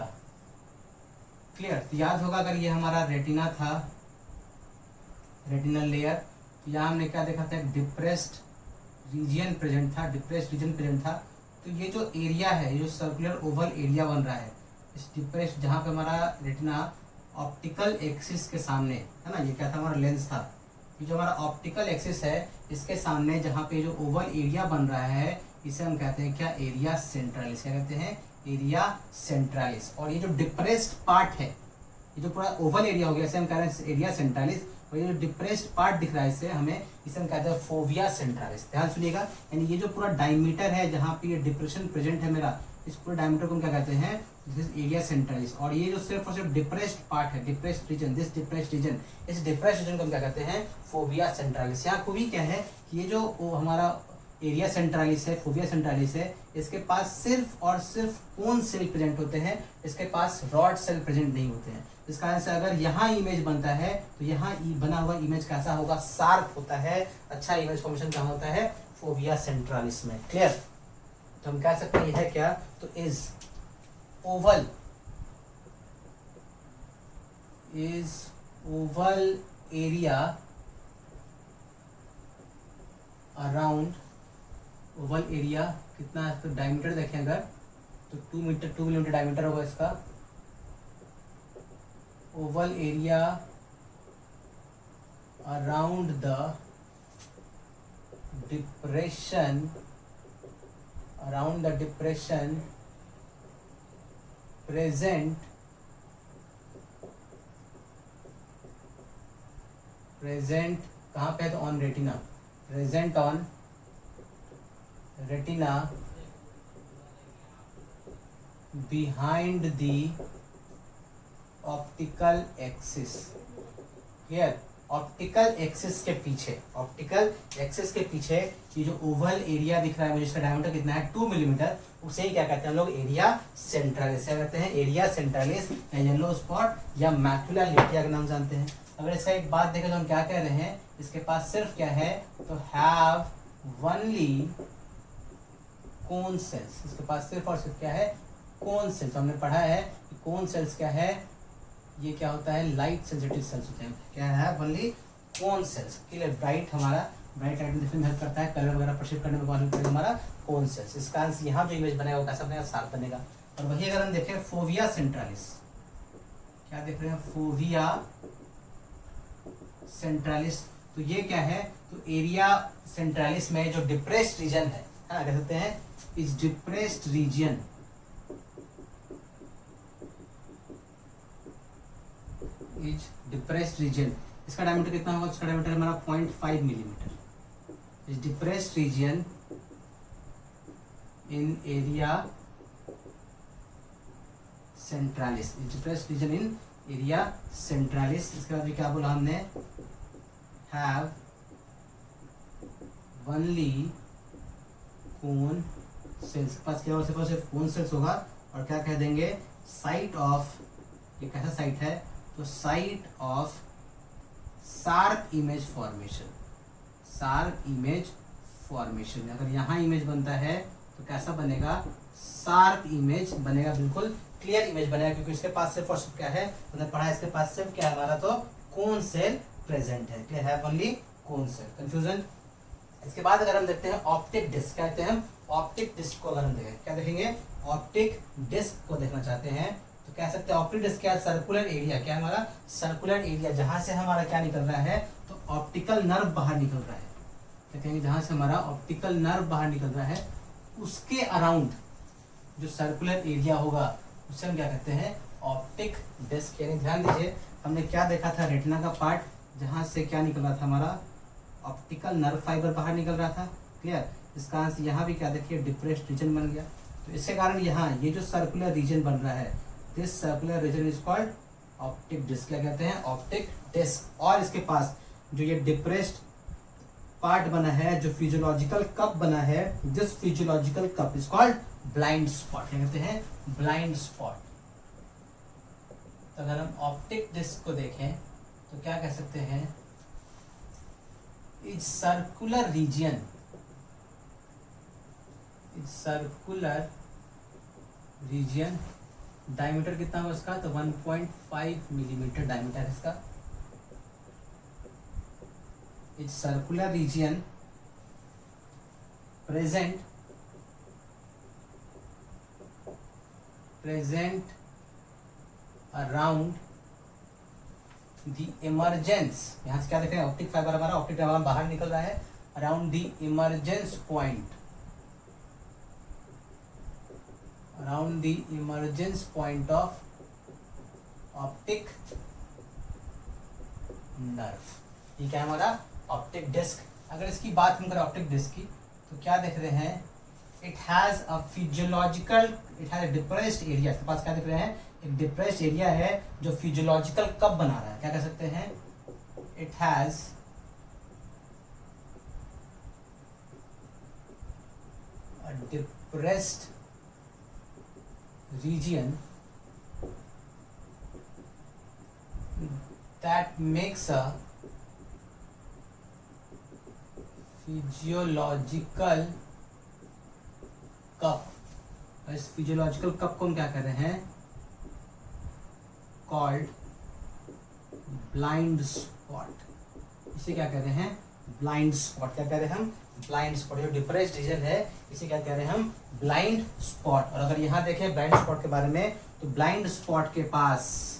क्लियर? तो याद होगा अगर ये हमारा रेटिना था, रेटिनल लेयर, तो यहाँ हमने क्या देखा था, एक डिप्रेस्ड रीजन प्रेजेंट था, डिप्रेस्ड रीजन प्रेजेंट था। तो ये जो एरिया है, ये जो सर्कुलर ओवल एरिया बन रहा है, इस डिप्रेस्ड, जहाँ पे हमारा रेटिना ऑप्टिकल एक्सिस के सामने है ना, ये क्या था हमारा लेंस था, ये जो हमारा ऑप्टिकल एक्सिस है इसके सामने जहाँ पे जो ओवल एरिया बन रहा है, इसे हम कहते हैं क्या, एरिया सेंट्रालिस। क्या कहते हैं? एरिया सेंट्रालिस। और ये जो डिप्रेस्ड पार्ट है, ये जो पूरा ओवल एरिया हो गया, इसे हम कह रहे हैं एरिया सेंट्रालिस। और ये जो डिप्रेस्ड पार्ट दिख रहा है इससे हमें, इसे हम कहते हैं फोविया सेंट्रालिस। ध्यान सुनिएगा, यानी ये जो पूरा डायमीटर है जहाँ पे ये डिप्रेशन प्रेजेंट है मेरा, इस पूरे डायमीटर को हम क्या कहते हैं, दिस इज एरिया सेंट्रालिस। और ये जो सिर्फ और सिर्फ डिप्रेस्ड पार्ट है, depressed region, this depressed region, इस डिप्रेस्ड रीजन को हम क्या कहते हैं, फोविया सेंट्रालिस। यहाँ खूबी क्या है कि ये जो हमारा एरिया सेंट्रालिस है, फोविया सेंट्रालिस है, इसके पास सिर्फ और सिर्फ कोन सेल प्रेजेंट होते हैं, इसके पास रॉड सेल प्रेजेंट नहीं होते हैं। इस कारण से अगर यहाँ इमेज बनता है तो यहाँ बना हुआ इमेज कैसा होगा, शार्प होता है। अच्छा इमेज फॉर्मेशन कहाँ होता है, फोविया सेंट्रालिस में। क्लियर? तो हम कह सकते हैं यह है क्या, तो is Oval area around, Oval area कितना है, तो डायमीटर देखें अगर तो 2 मिलीमीटर डायमीटर होगा इसका। Oval area around the depression, present कहाँ पे है, तो on retina, present on retina behind the optical axis. Clear? Optical axis के पीछे, ऑप्टिकल एक्सिस के पीछे ये जो ओवल एरिया दिख रहा है मुझे, इसका डायमीटर कितना है, 2 मिलीमीटर, उसे ही क्या कहते हैं हम लोग, एरिया सेंट्रालिस। क्या कहते हैं, एरिया सेंट्रालिस या येलो स्पॉट या मैक्युला ल्यूटिया का नाम जानते हैं। अगर इसका एक बात देखें तो हम क्या कह रहे हैं, इसके पास सिर्फ क्या है, तो हैव ओनली कोन सेल्स, इसके पास सिर्फ और सिर्फ क्या है, कोन सेल्स। हमने पढ़ा है कि कोन सेल्स क्या है, ये क्या होता है, लाइट सेंसिटिव सेल्स होते हैं। क्या है, only cone sales. Clear, bright हमारा ब्राइट लाइट में देखने में हेल्प करता है, कलर वगैरह परसीव करने में हेल्प करेगा हमारा कोन सेल्स। इसका आंसर यहाँ जो इमेज बनेगा वो कैसा बनेगा, शार्प बनेगा। और वही अगर हम देखें फोविया सेंट्रालिस, क्या देख रहे हैं, फोविया सेंट्रालिस, तो ये क्या है, तो एरिया सेंट्रालिस में जो डिप्रेस्ड रीजन है ना, कह सकते हैं इस depressed region, is depressed region, इसका डायमीटर कितना होगा, इसका डायमीटर हमारा 0.5 मिलीमीटर। इस depressed region in area centralis, depressed region in area centralis. इसके बाद भी क्या बोला हमने, हैव ओनली कोन सेल्स, पास क्या होगा, सिर्फ कोन सेल्स होगा। और क्या कह देंगे, साइट ऑफ, ये कैसा साइट है, तो site of sharp image formation, sharp image formation. अगर यहाँ इमेज बनता है तो कैसा बनेगा, शार्प इमेज बनेगा, बिल्कुल क्लियर इमेज बनेगा, क्योंकि इसके पास सिर्फ और सिर्फ क्या है, मतलब पढ़ा इसके पास सिर्फ क्या है हमारा, तो कोन सेल प्रेजेंट है। क्लियर है, ओनली कोन सेल, कंफ्यूजन। इसके बाद अगर हम देखते हैं ऑप्टिक डिस्क, कहते हैं हम ऑप्टिक डिस्क को अगर हम देखें, क्या देखेंगे, ऑप्टिक डिस्क को देखना चाहते हैं तो कह सकते हैं ऑप्टिक डिस्क क्या है, सर्कुलर एरिया, क्या है हमारा, सर्कुलर एरिया, जहां से हमारा क्या निकल रहा है, तो ऑप्टिकल नर्व बाहर निकल रहा है। क्या कहेंगे, जहां से हमारा ऑप्टिकल नर्व बाहर निकल रहा है उसके अराउंड जो सर्कुलर एरिया होगा उसे हम क्या कहते हैं, ऑप्टिक डिस्क। यानी ध्यान दीजिए, हमने क्या देखा था, रेटिना का पार्ट, जहां से क्या निकल रहा था हमारा, ऑप्टिकल नर्व फाइबर बाहर निकल रहा था। क्लियर, इसका आंसर यहाँ भी क्या देखिए, डिप्रेस्ड रीजन बन गया। तो इसके कारण यहाँ ये जो सर्कुलर रीजन बन रहा है, this circular region is called optic disc. क्या कहते हैं, ऑप्टिक डिस्क। और इसके पास जो ये डिप्रेस्ड पार्ट बना है, जो फिजियोलॉजिकल कप बना है, this physiological cup is called blind spot. क्या कहते हैं, ब्लाइंड स्पॉट। तो अगर हम ऑप्टिक डिस्क को देखें तो क्या कह सकते हैं, is circular region, is circular region, diameter कितना होगा इसका, तो 1.5 मिलीमीटर डायमीटर है इसका। Is circular region present around the emergence, यहां से क्या देख रहे हैं, ऑप्टिक फाइबर हमारा, ऑप्टिक फाइबर बाहर निकल रहा है, around the emergence point, around the emergence point of optic nerve. ये क्या है हमारा, ऑप्टिक डिस्क। अगर इसकी बात हम करें ऑप्टिक डिस्क की, तो क्या देख रहे हैं, it has a physiological, it has a depressed area. इसके पास क्या देख रहे हैं, एक डिप्रेस्ड एरिया है जो फिजियोलॉजिकल कप बना रहा है। क्या कह सकते हैं, it has a depressed region that makes a physiological cup। इस फिजियोलॉजिकल कप को हम क्या कर रहे हैं, कॉल्ड ब्लाइंड स्पॉट। इसे क्या कह रहे हैं, ब्लाइंड स्पॉट। क्या कह रहे हैं हम, ब्लाइंड स्पॉट। जो डिप्रेस्ड रीजन है इसे क्या कह रहे हैं हम, ब्लाइंड स्पॉट। और अगर यहाँ देखें ब्लाइंड स्पॉट के बारे में, तो ब्लाइंड स्पॉट के पास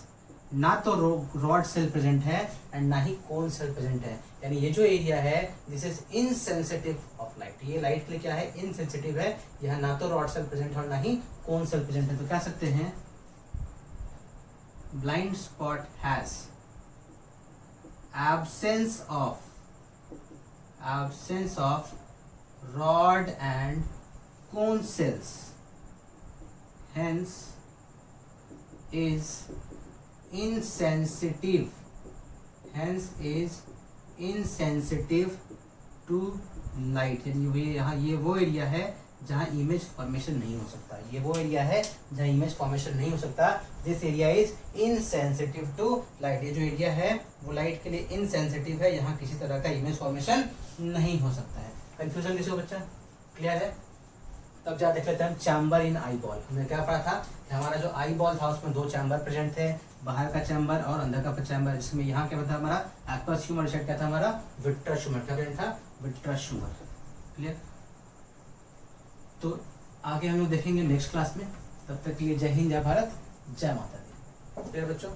ना तो रॉड सेल प्रेजेंट है एंड ना ही कोन सेल प्रेजेंट है। यानी ये जो एरिया है, this is insensitive of light. ये लाइट के लिए क्या है, इनसेंसिटिव है। यहाँ ना तो रॉड सेल प्रेजेंट है और ना ही कोन सेल प्रेजेंट है। तो कह सकते हैं blind spot has absence of rod and cone cells, hence is insensitive to light। यानी यहाँ ये वो एरिया है जहाँ इमेज फॉर्मेशन नहीं हो सकता, ये वो एरिया है जहाँ इमेज फॉर्मेशन नहीं हो सकता। This area is insensitive to light. ये जो एरिया है वो लाइट के लिए इनसेंसिटिव है, यहाँ किसी तरह का इमेज फॉर्मेशन नहीं हो सकता है। कंफ्यूजन किसी को बच्चा क्लियर है? तब जा देख लेते हैं हम चैम्बर इन आई बॉल। हमने क्या पढ़ा था कि हमारा जो आई बॉल था उसमें दो चैम्बर प्रेजेंट थे, बाहर का चैम्बर और अंदर का चैम्बर, जिसमें यहाँ क्या था हमारा एक्वस ह्यूमर, शेड क्या था हमारा विट्रस ह्यूमर, क्या प्रेजेंट था विट्रस ह्यूमर। क्लियर? तो आगे हम लोग देखेंगे नेक्स्ट क्लास में। तब तक के लिए जय हिंद, जय भारत, जय माता दी। क्लियर बच्चों?